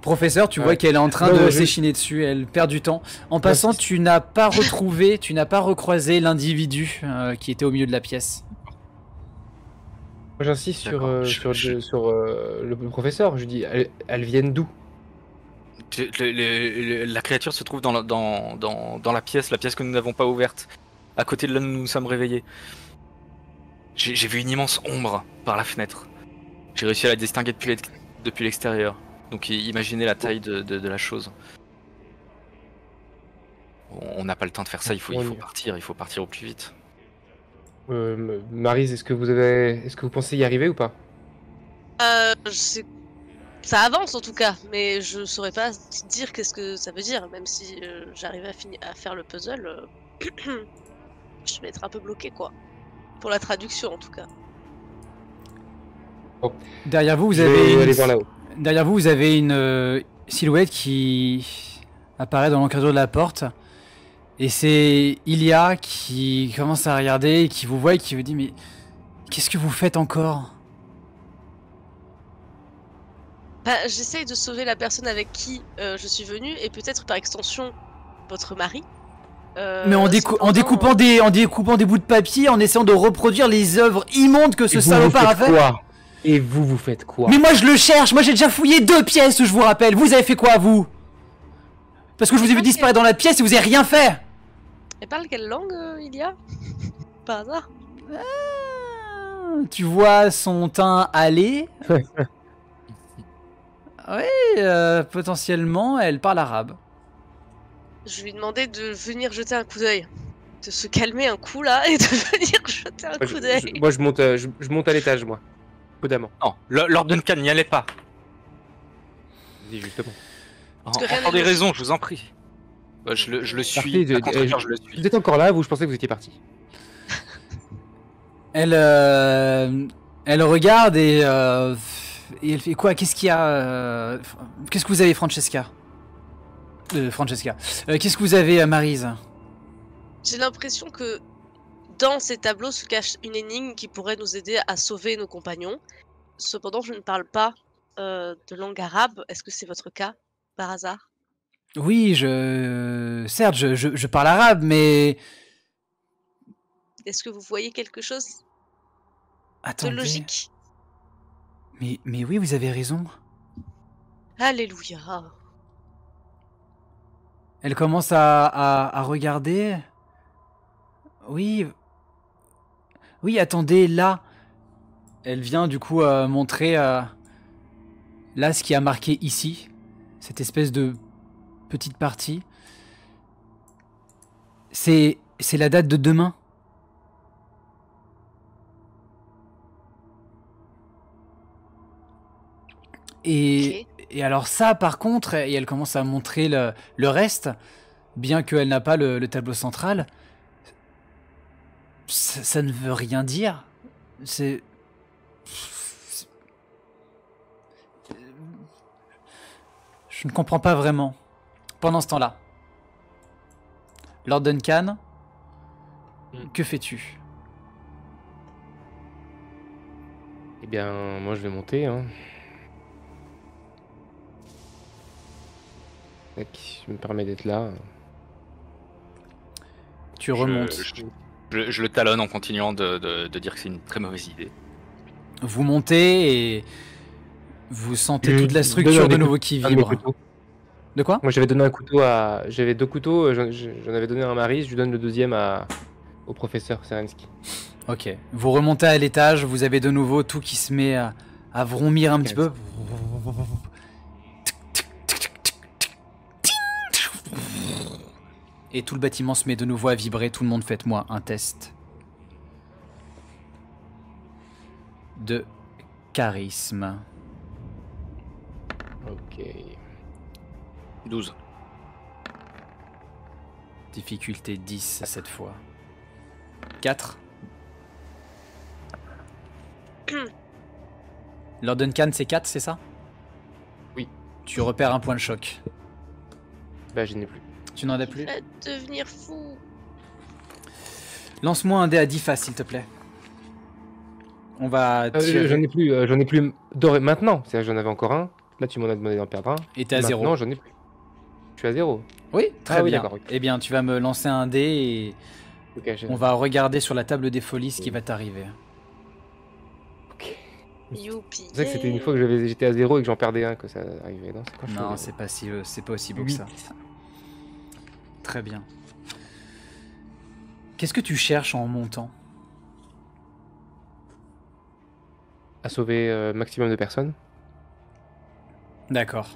Professeur, tu vois qu'elle est en train de s'échiner dessus, elle perd du temps. En passant, tu n'as pas recroisé l'individu qui était au milieu de la pièce.
Moi, j'insiste sur le professeur. Je dis, elles viennent d'où?
La créature se trouve dans la pièce que nous n'avons pas ouverte, à côté de là où nous nous sommes réveillés. J'ai vu une immense ombre par la fenêtre. J'ai réussi à la distinguer depuis l'extérieur. Donc imaginez la taille de la chose. On n'a pas le temps de faire ça, il faut partir au plus vite.
Maryse, est-ce que vous pensez y arriver ou pas?
Ça avance en tout cas, mais je saurais pas dire qu'est-ce que ça veut dire, même si j'arrive à faire le puzzle, je vais être un peu bloqué quoi. Pour la traduction en tout cas.
Bon.
Derrière vous, vous avez une silhouette qui apparaît dans l'encadrure de la porte. Et c'est Ilia qui commence à regarder, et qui vous voit et qui vous dit mais qu'est-ce que vous faites encore?
Bah, j'essaye de sauver la personne avec qui je suis venue et peut-être par extension votre mari.
Mais en découpant des bouts de papier, en essayant de reproduire les œuvres immondes que ce salopard a fait.
Et vous faites quoi?
Mais moi je le cherche, moi j'ai déjà fouillé 2 pièces, je vous rappelle. Vous avez fait quoi vous? Parce que je vous ai vu disparaître dans la pièce et vous avez rien fait.
Elle parle quelle langue il y a? Par hasard?
Tu vois son teint aller. Oui, potentiellement elle parle arabe.
Je lui ai demandé de venir jeter un coup d'œil. De se calmer un coup là et de venir jeter un coup d'œil.
Moi je monte à l'étage moi. Prudemment.
Non, Lord Duncan, n'y allez pas.
Dis justement.
Pour des raisons, je vous en prie. Je le suis.
Je le suis. Vous êtes encore là, vous? Je pensais que vous étiez parti.
Elle regarde et elle fait quoi? Qu'est-ce qu'il y a? Qu'est-ce que vous avez, Francesca? Qu'est-ce que vous avez, Maryse?
J'ai l'impression que dans ces tableaux se cache une énigme qui pourrait nous aider à sauver nos compagnons. Cependant, je ne parle pas de langue arabe. Est-ce que c'est votre cas, par hasard?
Oui, certes, je parle arabe, mais...
Est-ce que vous voyez quelque chose
Attendez.
de logique?
Mais oui, vous avez raison.
Alléluia.
Elle commence à regarder. Oui. Oui, attendez, là. Elle vient du coup montrer là ce qui a marqué ici. Cette espèce de petite partie. C'est la date de demain. Et alors ça, par contre, et elle commence à montrer le reste, bien qu'elle n'a pas le tableau central, ça ne veut rien dire. C'est... Je ne comprends pas vraiment. Pendant ce temps-là, Lord Duncan, que fais-tu?
Eh bien, moi je vais monter, hein. Qui me permet d'être là.
Tu remontes.
Je le talonne en continuant de dire que c'est une très mauvaise idée.
Vous montez et vous sentez toute la structure de nouveau qui vibre. De quoi?
Moi j'avais donné un couteau à... J'avais 2 couteaux, j'en avais donné un à Maryse, je lui donne le deuxième au professeur Serensky.
Ok. Vous remontez à l'étage, vous avez de nouveau tout qui se met à vrombir un petit peu. Et tout le bâtiment se met de nouveau à vibrer. Tout le monde, faites-moi un test de charisme.
Ok.
12.
Difficulté 10 cette fois. 4. Lord Duncan, c'est 4, c'est ça?
Oui.
Tu repères un point de choc.
Bah, je n'ai plus.
Tu n'en as plus?
Va devenir fou.
Lance-moi un dé à 10 faces, s'il te plaît. On va tirer.
J'en ai plus maintenant. C'est-à-dire que j'en avais encore un. Là, tu m'en as demandé d'en perdre un.
Et t'es à 0.
Non, j'en ai plus. Je suis à 0.
Oui, très
oui,
bien.
d'accord, ok.
Eh bien, tu vas me lancer un dé et
Ok,
on va regarder sur la table des folies ce qui va t'arriver.
Ok.
Youpi.
C'est vrai que c'était une fois que j'étais à 0 et que j'en perdais un que ça arrivait. Non, c'est quand je
Non,
suis
c'est pas aussi beau que
8.
ça. Très bien. Qu'est-ce que tu cherches en montant?
À sauver maximum de personnes.
D'accord.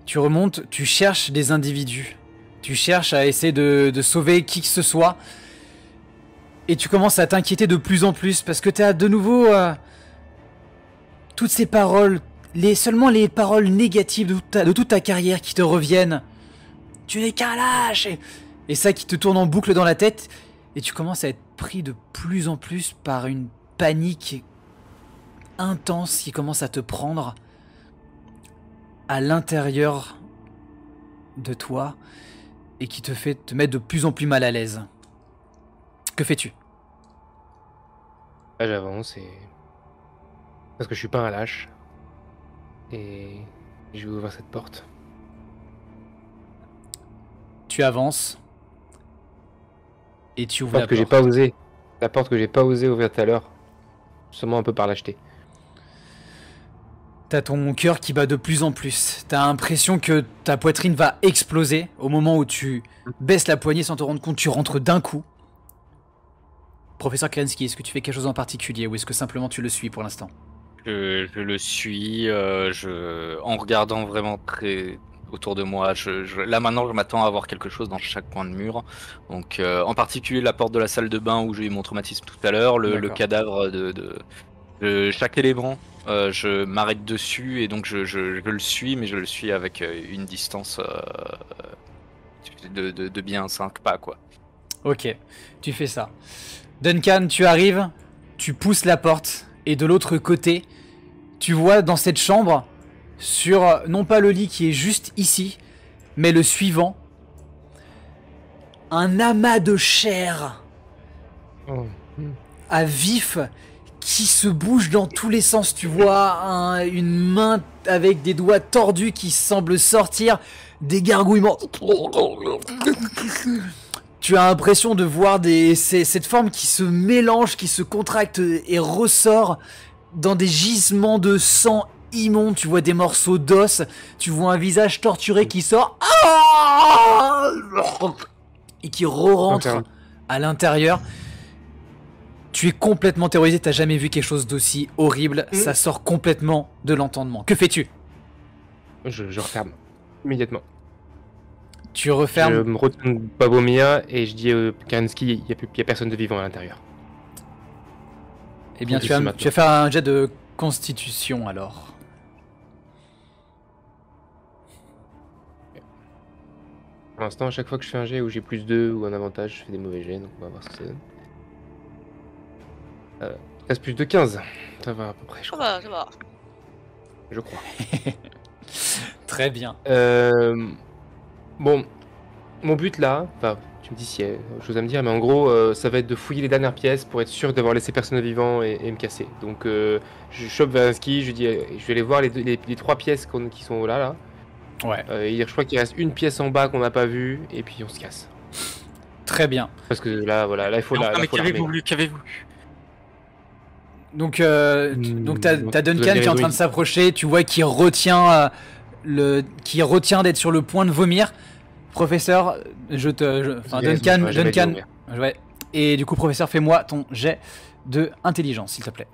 Tu remontes, tu cherches des individus. Tu cherches à essayer de sauver qui que ce soit. Et tu commences à t'inquiéter de plus en plus parce que tu as de nouveau toutes ces paroles, seulement les paroles négatives de toute ta carrière qui te reviennent. Tu n'es qu'un lâche et ça qui te tourne en boucle dans la tête. Et tu commences à être pris de plus en plus par une panique intense qui commence à te prendre à l'intérieur de toi et qui te fait te mettre de plus en plus mal à l'aise. Que fais-tu?
Là, j'avance et. Parce que je suis pas un lâche. Et je vais ouvrir cette porte.
Tu avances et tu ouvres
La
la
porte que j'ai
porte.
pas osé. La porte que j'ai pas osé ouvrir tout à l'heure. Seulement un peu par lâcheté.
T'as ton cœur qui bat de plus en plus. T'as l'impression que ta poitrine va exploser au moment où tu baisses la poignée sans te rendre compte. Tu rentres d'un coup. Professeur Kerensky, est-ce que tu fais quelque chose en particulier ou est-ce que simplement tu le suis pour l'instant?
Je le suis en regardant vraiment très autour de moi. Là maintenant, je m'attends à voir quelque chose dans chaque coin de mur. Donc, en particulier la porte de la salle de bain où j'ai eu mon traumatisme tout à l'heure, le
D'accord.
cadavre de chaque élément. Je m'arrête dessus et donc je le suis, mais je le suis avec une distance de bien 5 pas, quoi.
Ok, tu fais ça. Duncan, tu arrives, tu pousses la porte, et de l'autre côté, tu vois dans cette chambre, sur non pas le lit qui est juste ici, mais le suivant, un amas de chair
Oh.
à vif qui se bouge dans tous les sens. Tu vois une main avec des doigts tordus qui semble sortir, des gargouillements. Tu as l'impression de voir cette forme qui se mélange, qui se contracte et ressort dans des gisements de sang immonde. Tu vois des morceaux d'os, tu vois un visage torturé qui sort et qui re-rentre à l'intérieur. Tu es complètement terrorisé, t'as jamais vu quelque chose d'aussi horrible, ça sort complètement de l'entendement. Que fais-tu?
Je referme. Immédiatement.
Tu refermes.
Je me retiens de pas vomir et je dis à Kerensky, il n'y a personne de vivant à l'intérieur.
Eh bien,
Ici,
tu vas
maintenant.
faire un jet de constitution alors.
Pour l'instant, à chaque fois que je fais un jet où j'ai plus 2 ou un avantage, je fais des mauvais jets, donc on va voir ce que ça donne. Reste plus de 15. Ça va à peu près, je
Ça
crois.
va, ça va.
Je crois.
Très bien.
Bon, mon but là, enfin, tu me dis s'il y a autre chose à me dire, mais en gros, ça va être de fouiller les dernières pièces pour être sûr d'avoir laissé personne vivant et me casser. Donc, je chope Valenski, je lui dis, je vais aller voir les 3 pièces qui sont là.
Ouais.
Je crois qu'il reste une pièce en bas qu'on n'a pas vue, et puis on se casse.
Très bien.
Parce que là, voilà, là il faut
Non,
la.
mais
faut l'armer.
qu'avez-vous?
Donc t'as Duncan qui est en train de
ça.
s'approcher. Tu vois qu'il retient d'être sur le point de vomir. Professeur, Duncan,
Ouais,
Et du coup, professeur, fais-moi ton jet de intelligence, s'il te plaît.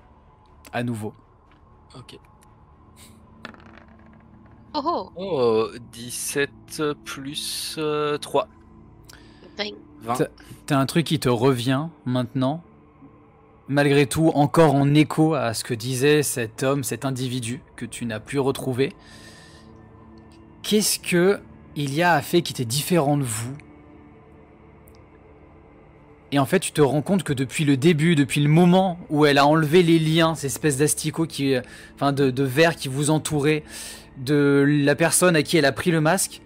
À nouveau.
Ok.
Oh oh.
Oh, 17 plus 3.
Bang.
20.
T'as un truc qui te revient maintenant. Malgré tout, encore en écho à ce que disait cet homme, cet individu que tu n'as plus retrouvé. Qu'est-ce que Ilia a fait qui était différent de vous? Et en fait, tu te rends compte que depuis le début, depuis le moment où elle a enlevé les liens, ces espèces d'asticots de verre qui vous entouraient, de la personne à qui elle a pris le masque,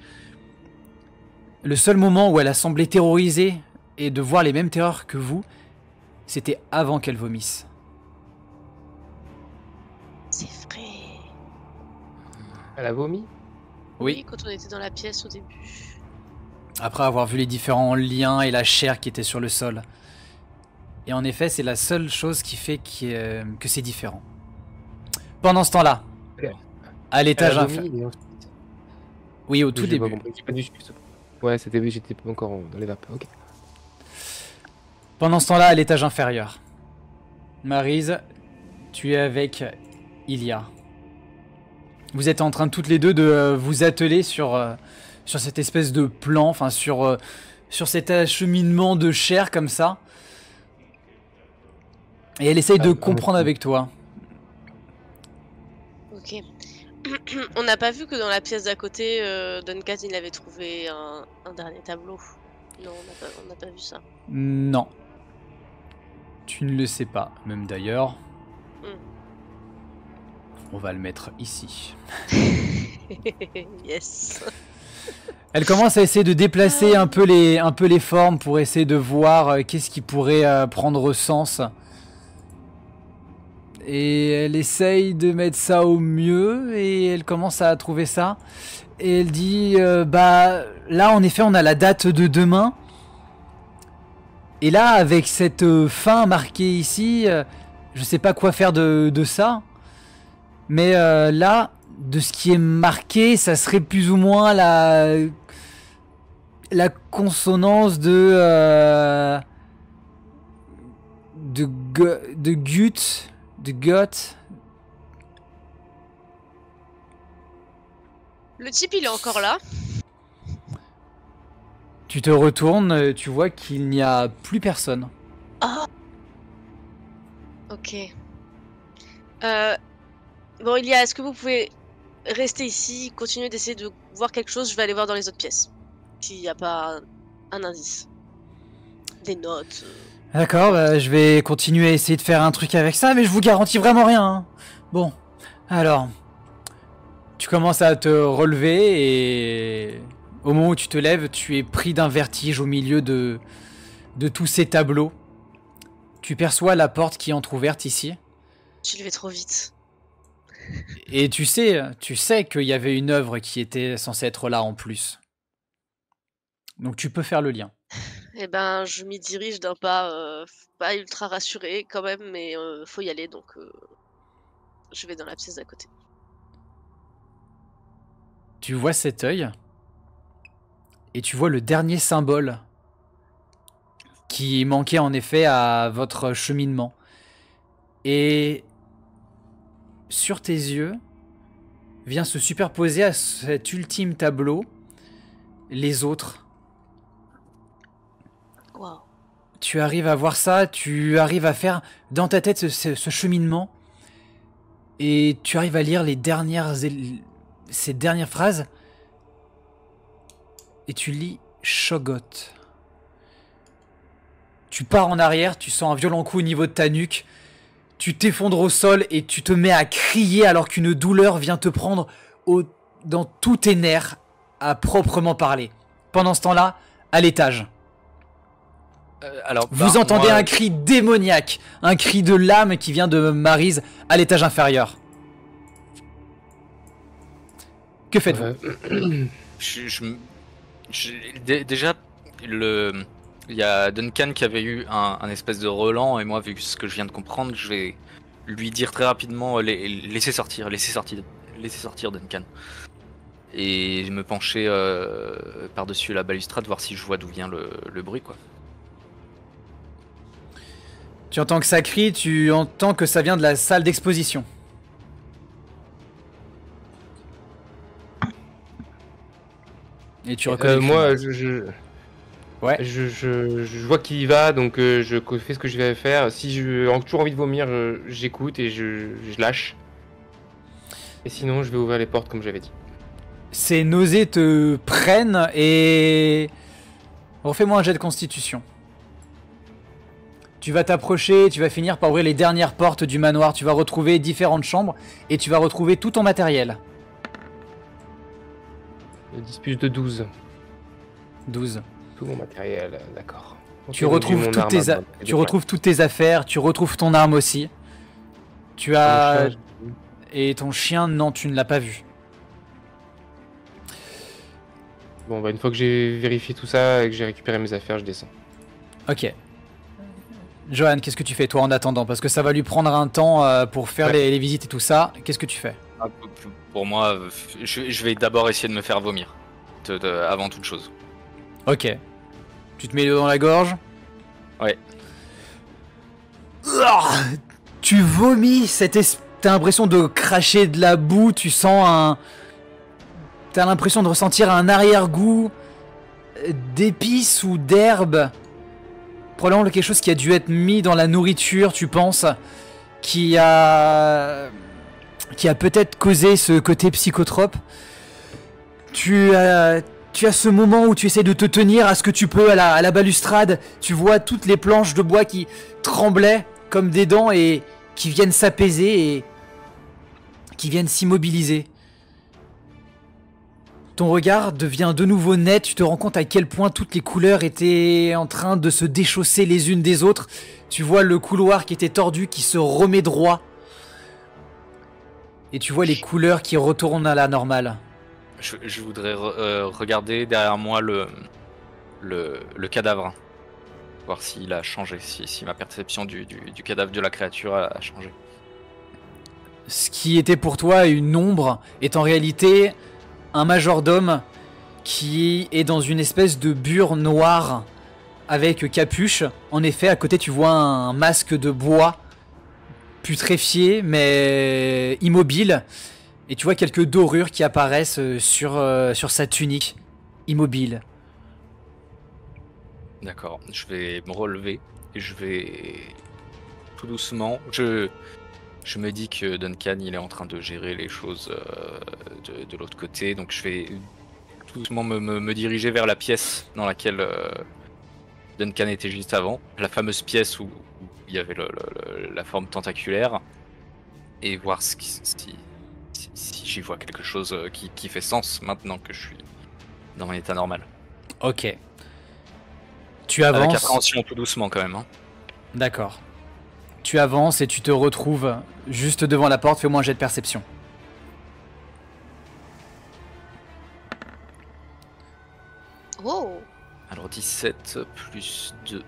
le seul moment où elle a semblé terrorisée et de voir les mêmes terreurs que vous, c'était avant qu'elle vomisse.
C'est vrai.
Elle a vomi?
Oui, quand on était dans la pièce au début.
Après avoir vu les différents liens et la chair qui était sur le sol. Et en effet, c'est la seule chose qui fait que c'est différent. Pendant ce temps-là, à l'étage
Elle a
inférieur.
vomi et ensuite-
Oui, au tout
J'ai pas
début.
compris, j'ai pas dit juste. Ouais, j'étais pas encore dans les vapes. Ok.
Pendant ce temps-là, à l'étage inférieur. Maryse, tu es avec Ilia. Vous êtes en train toutes les deux de vous atteler sur cette espèce de plan, enfin sur cet acheminement de chair comme ça. Et elle essaye de comprendre avec toi.
Ok. On n'a pas vu que dans la pièce d'à côté, Duncan il avait trouvé un dernier tableau. Non, on n'a pas vu ça.
Non. Tu ne le sais pas, même d'ailleurs. On va le mettre ici.
Yes.
Elle commence à essayer de déplacer un peu les formes pour essayer de voir qu'est-ce qui pourrait prendre sens. Et elle essaye de mettre ça au mieux et elle commence à trouver ça. Et elle dit, bah là en effet on a la date de demain. Et là avec cette fin marquée ici, je sais pas quoi faire de ça. Mais là, de ce qui est marqué, ça serait plus ou moins la consonance de gut, de got.
Le type il est encore là.
Tu te retournes, tu vois qu'il n'y a plus personne.
Ah. Ok. Bon, Ilia, est-ce que vous pouvez rester ici, continuer d'essayer de voir quelque chose? Je vais aller voir dans les autres pièces. S'il n'y a pas un indice. Des notes.
D'accord, bah, je vais continuer à essayer de faire un truc avec ça, mais je vous garantis vraiment rien. Hein. Bon, alors, tu commences à te relever et au moment où tu te lèves, tu es pris d'un vertige au milieu de tous ces tableaux. Tu perçois la porte qui est entrouverte ici.
Je l'ai fait trop vite.
Et tu sais qu'il y avait une œuvre qui était censée être là en plus. Donc tu peux faire le lien.
Eh ben, je m'y dirige d'un pas ultra rassuré quand même, mais faut y aller, donc je vais dans la pièce d'à côté.
Tu vois cet œil et tu vois le dernier symbole qui manquait en effet à votre cheminement. Et sur tes yeux vient se superposer à cet ultime tableau les autres.
Waouh.
Tu arrives à voir ça, tu arrives à faire dans ta tête ce cheminement et tu arrives à lire ces dernières phrases et tu lis Shoggoth. Tu pars en arrière, tu sens un violent coup au niveau de ta nuque, tu t'effondres au sol et tu te mets à crier alors qu'une douleur vient te prendre dans tous tes nerfs à proprement parler. Pendant ce temps-là, à l'étage. Vous entendez un cri démoniaque, un cri de l'âme qui vient de Maryse à l'étage inférieur. Que faites-vous?
Déjà, il y a Duncan qui avait eu un espèce de relent, et moi, vu ce que je viens de comprendre, je vais lui dire très rapidement laissez sortir Duncan. Et me pencher par-dessus la balustrade, voir si je vois d'où vient le bruit, quoi.
Tu entends que ça crie, tu entends que ça vient de la salle d'exposition. Et tu reconnais le
moi,
crime. Ouais.
je vois qu'il y va, donc je fais ce que je vais faire. Si j'ai toujours envie de vomir, j'écoute et je lâche. Et sinon, je vais ouvrir les portes comme j'avais dit.
Ces nausées te prennent et... Refais-moi un jet de constitution. Tu vas t'approcher, tu vas finir par ouvrir les dernières portes du manoir. Tu vas retrouver différentes chambres et tu vas retrouver tout ton matériel.
10 plus de 12.
12.
Tout mon matériel, d'accord.
Tu retrouves toutes tes affaires, tu retrouves ton arme aussi. Tu as... Et ton chien, non, tu ne l'as pas vu.
Bon, bah une fois que j'ai vérifié tout ça et que j'ai récupéré mes affaires, je descends.
Ok. Johan, qu'est-ce que tu fais toi en attendant? Parce que ça va lui prendre un temps pour faire les visites et tout ça. Qu'est-ce que tu fais?
Pour moi, je vais d'abord essayer de me faire vomir. Avant toute chose.
Ok. Tu te mets le dos dans la gorge?
Ouais.
Tu vomis, t'as l'impression de cracher de la boue, tu sens un... T'as l'impression de ressentir un arrière-goût d'épices ou d'herbes. Probablement quelque chose qui a dû être mis dans la nourriture, tu penses, qui a peut-être causé ce côté psychotrope. Tu as ce moment où tu essaies de te tenir à ce que tu peux à la balustrade. Tu vois toutes les planches de bois qui tremblaient comme des dents et qui viennent s'apaiser et qui viennent s'immobiliser. Ton regard devient de nouveau net, tu te rends compte à quel point toutes les couleurs étaient en train de se déchausser les unes des autres. Tu vois le couloir qui était tordu qui se remet droit. Et tu vois les couleurs qui retournent à la normale.
Je voudrais regarder derrière moi le cadavre. Voir s'il a changé, si ma perception du cadavre de la créature a changé.
Ce qui était pour toi une ombre est en réalité un majordome qui est dans une espèce de bure noire avec capuche. En effet, à côté tu vois un masque de bois putréfié mais immobile. Et tu vois quelques dorures qui apparaissent sur sa tunique, immobile.
D'accord, je vais me relever et je vais tout doucement. Je me dis que Duncan il est en train de gérer les choses de l'autre côté, donc je vais tout doucement me diriger vers la pièce dans laquelle Duncan était juste avant, la fameuse pièce où il y avait la forme tentaculaire, et voir si j'y vois quelque chose qui fait sens maintenant que je suis dans mon état normal.
Ok. Tu avances.
Avec appréhension tout doucement quand même. Hein.
D'accord. Tu avances et tu te retrouves juste devant la porte. Fais-moi un jet de perception.
Oh.
Alors 17 plus 2.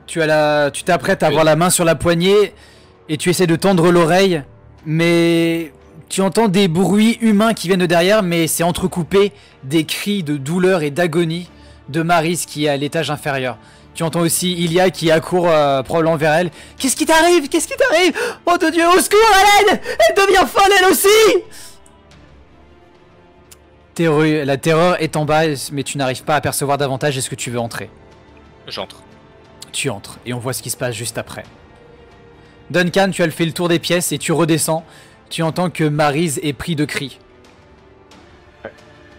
Tu t'apprêtes à avoir la main sur la poignée et tu essaies de tendre l'oreille, mais tu entends des bruits humains qui viennent de derrière, mais c'est entrecoupé des cris de douleur et d'agonie de Maryse qui est à l'étage inférieur. Tu entends aussi Ilia qui accourt probablement vers elle. Qu'est-ce qui t'arrive? Qu'est-ce qui t'arrive? Oh de Dieu, au secours, à l'aide! Elle devient folle elle aussi! La terreur est en bas, mais tu n'arrives pas à percevoir davantage. Est-ce que tu veux entrer?
J'entre.
Tu entres, et on voit ce qui se passe juste après. Duncan, tu as fait le tour des pièces et tu redescends. Tu entends que Maryse est pris de cris.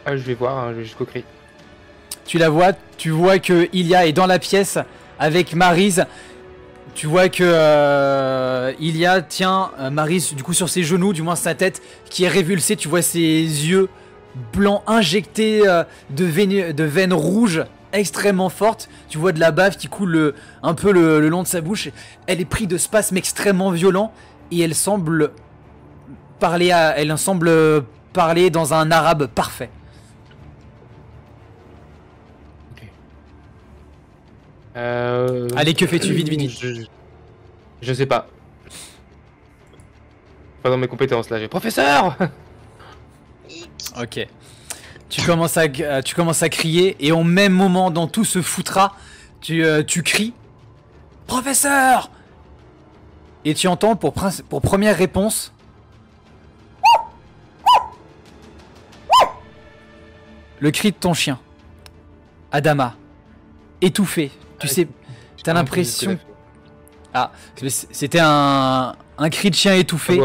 Ah, je vais voir, hein, je vais jusqu'au cri.
Tu la vois, tu vois que Ilia est dans la pièce avec Maryse. Tu vois que Ilia tient Maryse du coup sur ses genoux, du moins sa tête qui est révulsée. Tu vois ses yeux blancs injectés de veines rouges extrêmement fortes. Tu vois de la bave qui coule un peu le long de sa bouche. Elle est prise de spasmes extrêmement violents et elle semble parler dans un arabe parfait. Allez, que fais-tu? Vite.
Je sais pas. Pas dans mes compétences là, j'ai professeur.
Ok. Tu commences à crier et au même moment dans tout ce foutra, tu cries Professeur! Et tu entends pour première réponse le cri de ton chien. Adama. Étouffé. Tu sais, t'as l'impression... Ah, c'était un cri de chien étouffé.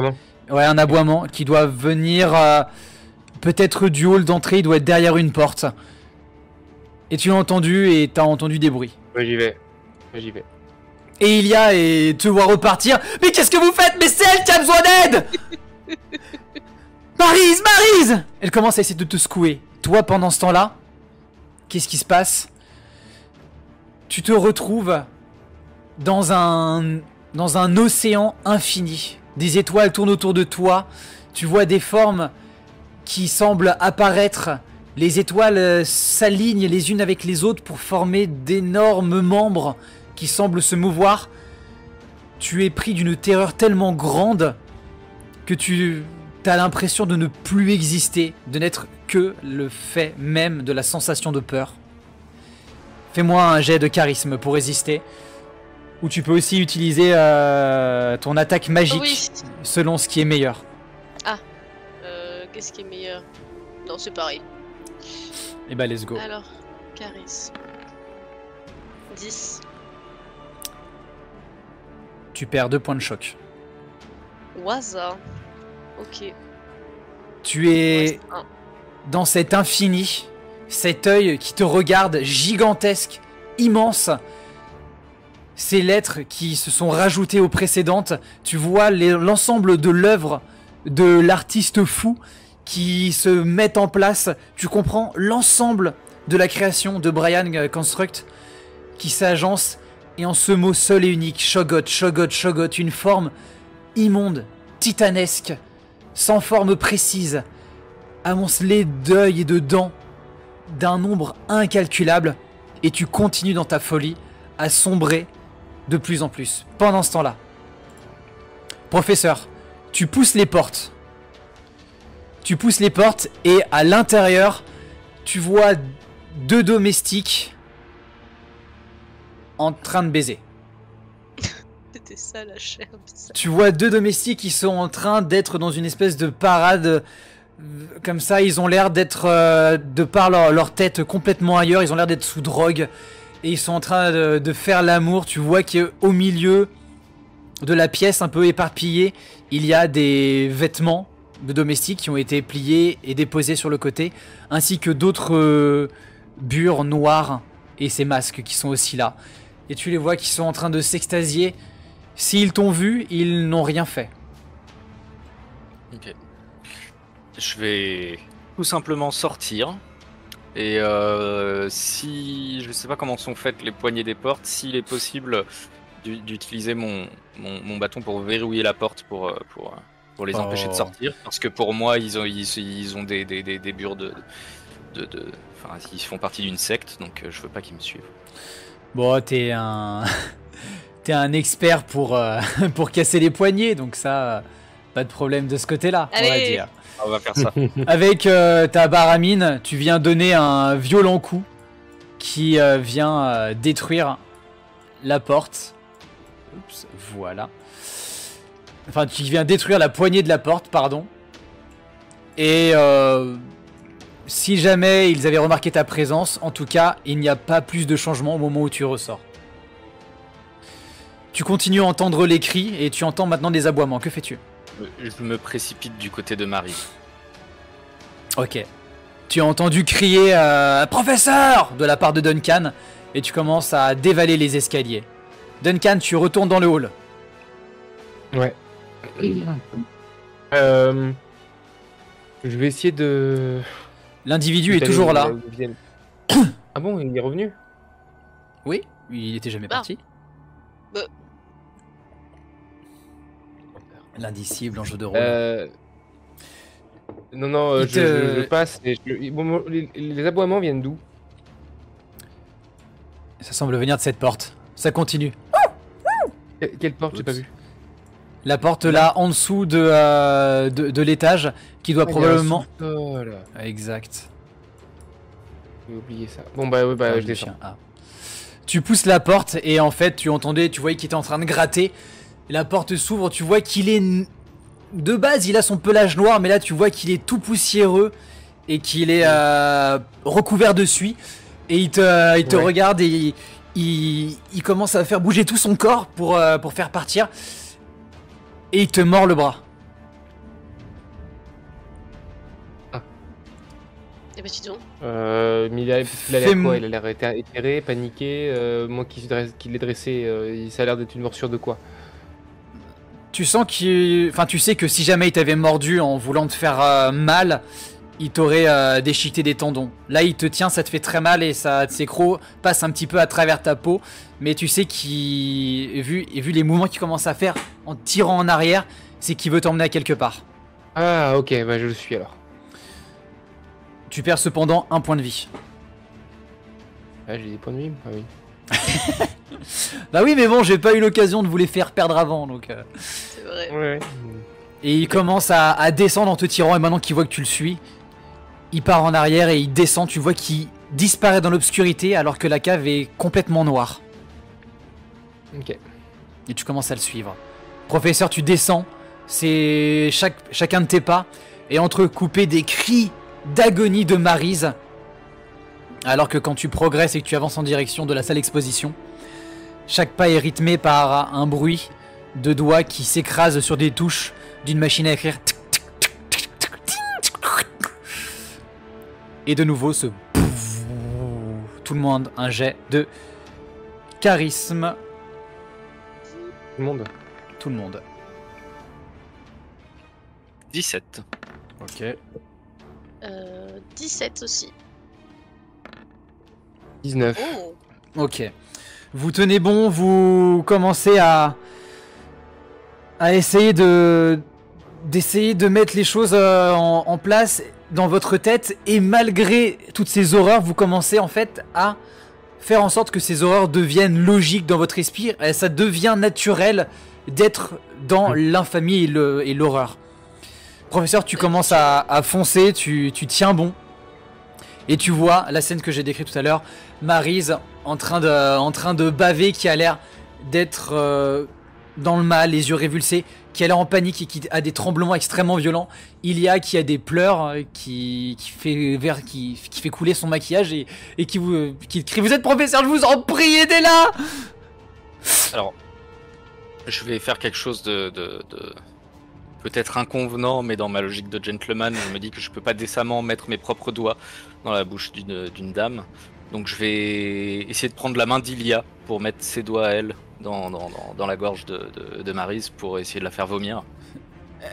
Ouais, un aboiement qui doit venir peut-être du hall d'entrée, il doit être derrière une porte. Et tu l'as entendu et t'as entendu des bruits.
Ouais, j'y vais. J'y vais.
Et Ilia et te voit repartir. Mais qu'est-ce que vous faites? Mais c'est elle qui a besoin d'aide! Maryse, Maryse! Elle commence à essayer de te secouer. Toi, pendant ce temps-là, qu'est-ce qui se passe? Tu te retrouves dans un océan infini. Des étoiles tournent autour de toi. Tu vois des formes qui semblent apparaître. Les étoiles s'alignent les unes avec les autres pour former d'énormes membres qui semblent se mouvoir. Tu es pris d'une terreur tellement grande que tu as l'impression de ne plus exister, de n'être que le fait même de la sensation de peur. Fais-moi un jet de charisme pour résister. Ou tu peux aussi utiliser ton attaque magique selon ce qui est meilleur.
Ah, qu'est-ce qui est meilleur? Non, c'est pareil.
Et bah, let's go.
Alors, charisme. 10.
Tu perds 2 points de choc.
Au hasard. Ok.
Tu es dans cet infini, cet œil qui te regarde, gigantesque, immense. Ces lettres qui se sont rajoutées aux précédentes, tu vois l'ensemble de l'œuvre de l'artiste fou qui se met en place. Tu comprends l'ensemble de la création de Brian Construct qui s'agence. Et en ce mot seul et unique, Shoggoth, Shoggoth, Shoggoth, une forme immonde, titanesque, sans forme précise, amoncelée d'œils et de dents, d'un nombre incalculable, et tu continues dans ta folie à sombrer de plus en plus. Pendant ce temps-là, professeur, tu pousses les portes. Tu pousses les portes et à l'intérieur, tu vois 2 domestiques en train de baiser.
C'était ça la chair.
Tu vois 2 domestiques qui sont en train d'être dans une espèce de parade. Comme ça, ils ont l'air d'être, de par leur tête, complètement ailleurs. Ils ont l'air d'être sous drogue. Et ils sont en train de faire l'amour. Tu vois qu'au milieu de la pièce, un peu éparpillée, il y a des vêtements de domestiques qui ont été pliés et déposés sur le côté. Ainsi que d'autres bures noires et ces masques qui sont aussi là. Et tu les vois qui sont en train de s'extasier. S'ils t'ont vu, ils n'ont rien fait.
Ok. Je vais tout simplement sortir. Et si... Je sais pas comment sont faites les poignées des portes. S'il est possible d'utiliser mon bâton pour verrouiller la porte pour les empêcher de sortir. Parce que pour moi, ils ont des bures de... Enfin, ils font partie d'une secte, donc je veux pas qu'ils me suivent.
Bon, t'es un expert pour casser les poignets, donc ça, pas de problème de ce côté-là, on va dire.
On va faire ça.
Avec ta baramine, tu viens donner un violent coup qui vient détruire la porte. Oups, voilà. Enfin, tu viens détruire la poignée de la porte, pardon. Et si jamais ils avaient remarqué ta présence, en tout cas, il n'y a pas plus de changement au moment où tu ressors. Tu continues à entendre les cris et tu entends maintenant des aboiements. Que fais-tu?
Je me précipite du côté de Marie.
Ok. Tu as entendu crier Professeur! De la part de Duncan et tu commences à dévaler les escaliers. Duncan, tu retournes dans le hall.
Ouais. Je vais essayer de...
L'individu est toujours là.
Ah bon, il est revenu?
Oui, il était jamais parti. L'indicible en jeu de rôle.
Non, je passe. Et bon, les aboiements viennent d'où?
Ça semble venir de cette porte. Ça continue.
Quelle porte? J'ai pas vu.
La porte là, en dessous de l'étage, qui doit probablement... Exact.
J'ai oublié ça. Bon bah, ouais, je descends.
Tu pousses la porte et en fait tu entendais, tu voyais qu'il était en train de gratter. La porte s'ouvre, tu vois qu'il est... De base il a son pelage noir, mais là tu vois qu'il est tout poussiéreux et qu'il est recouvert de suie. Et il te regarde et il commence à faire bouger tout son corps pour faire partir. Et il te mord le bras.
Eh ben, dis donc.
Mais il a l'air quoi? Il a l'air éthéré, paniqué. Moi qui l'ai dressé, ça a l'air d'être une morsure de quoi?
Tu sens qu'il... Enfin, tu sais que si jamais il t'avait mordu en voulant te faire mal, il t'aurait déchiqueté des tendons. Là, il te tient, ça te fait très mal et ses crocs passent un petit peu à travers ta peau. Mais tu sais qu'il... Vu les mouvements qu'il commence à faire en tirant en arrière, c'est qu'il veut t'emmener à quelque part.
Ah, ok, bah je le suis alors.
Tu perds cependant 1 point de vie.
Ah, j'ai des points de vie? Ah oui.
Bah oui, mais bon, j'ai pas eu l'occasion de vous les faire perdre avant, donc...
C'est vrai.
Ouais.
Et il commence à descendre en te tirant, et maintenant qu'il voit que tu le suis, il part en arrière et il descend, tu vois qu'il disparaît dans l'obscurité alors que la cave est complètement noire.
Ok.
Et tu commences à le suivre. Professeur, tu descends, c'est chacun de tes pas, et entrecoupé des cris d'agonie de Maryse, alors que quand tu progresses et que tu avances en direction de la salle exposition, chaque pas est rythmé par un bruit de doigts qui s'écrasent sur des touches d'une machine à écrire. Et de nouveau ce... Tout le monde, un jet de charisme.
Tout le monde.
Tout le monde.
17.
Ok.
17 aussi.
19.
Oh.
Ok. Vous tenez bon, vous commencez à essayer d'essayer de mettre les choses en place dans votre tête, et malgré toutes ces horreurs, vous commencez en fait à faire en sorte que ces horreurs deviennent logiques dans votre esprit, et ça devient naturel d'être dans l'infamie et l'horreur. Professeur, tu commences à foncer, tu tiens bon. Et tu vois la scène que j'ai décrite tout à l'heure, Maryse en train de baver, qui a l'air d'être dans le mal, les yeux révulsés, qui a l'air en panique et qui a des tremblements extrêmement violents. Ilia qui a des pleurs, qui fait couler son maquillage et qui crie: vous êtes professeur, je vous en prie, aidez-la!
Alors, je vais faire quelque chose de peut-être inconvenant, mais dans ma logique de gentleman, je me dis que je peux pas décemment mettre mes propres doigts dans la bouche d'une dame. Donc je vais essayer de prendre la main d'Ilia pour mettre ses doigts à elle dans la gorge de Maryse pour essayer de la faire vomir.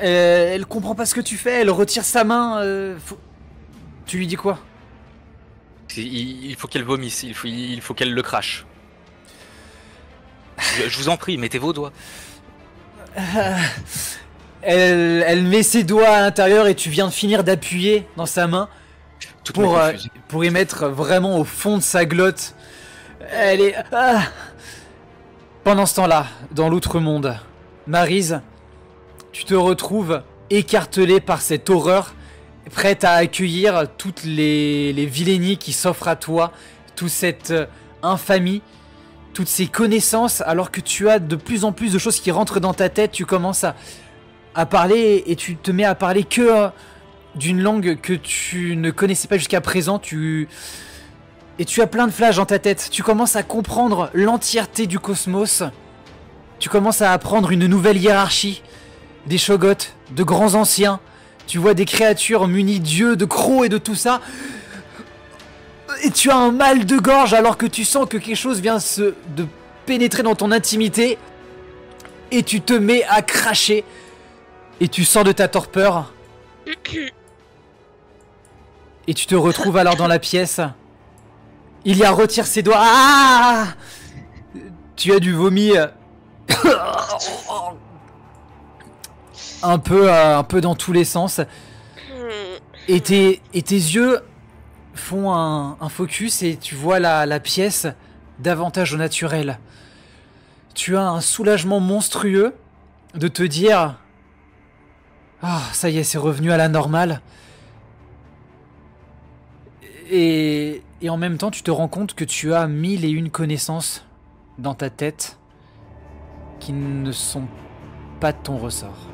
Elle comprend pas ce que tu fais, elle retire sa main. Tu lui dis quoi?
Il faut qu'elle vomisse, il faut qu'elle le crache. Je vous en prie, mettez vos doigts.
Elle met ses doigts à l'intérieur et tu viens de finir d'appuyer dans sa main pour y mettre vraiment au fond de sa glotte. Elle est... Pendant ce temps-là, dans l'outre-monde, Maryse, tu te retrouves écartelée par cette horreur, prête à accueillir toutes les vilainies qui s'offrent à toi, toute cette infamie, toutes ces connaissances, alors que tu as de plus en plus de choses qui rentrent dans ta tête. Tu commences à parler et tu te mets à parler que d'une langue que tu ne connaissais pas jusqu'à présent. Et tu as plein de flashs dans ta tête. Tu commences à comprendre l'entièreté du cosmos. Tu commences à apprendre une nouvelle hiérarchie. Des Shoggoths, de grands anciens. Tu vois des créatures munies d'yeux, de crocs et de tout ça. Et tu as un mal de gorge alors que tu sens que quelque chose vient de pénétrer dans ton intimité. Et tu te mets à cracher. Et tu sors de ta torpeur. Et tu te retrouves alors dans la pièce. Ilia retire ses doigts. Ah! Tu as du vomi un peu dans tous les sens. Et tes yeux font un focus et tu vois la pièce davantage au naturel. Tu as un soulagement monstrueux de te dire: ah, ça y est, c'est revenu à la normale. Et Et en même temps, tu te rends compte que tu as 1001 connaissances dans ta tête qui ne sont pas de ton ressort.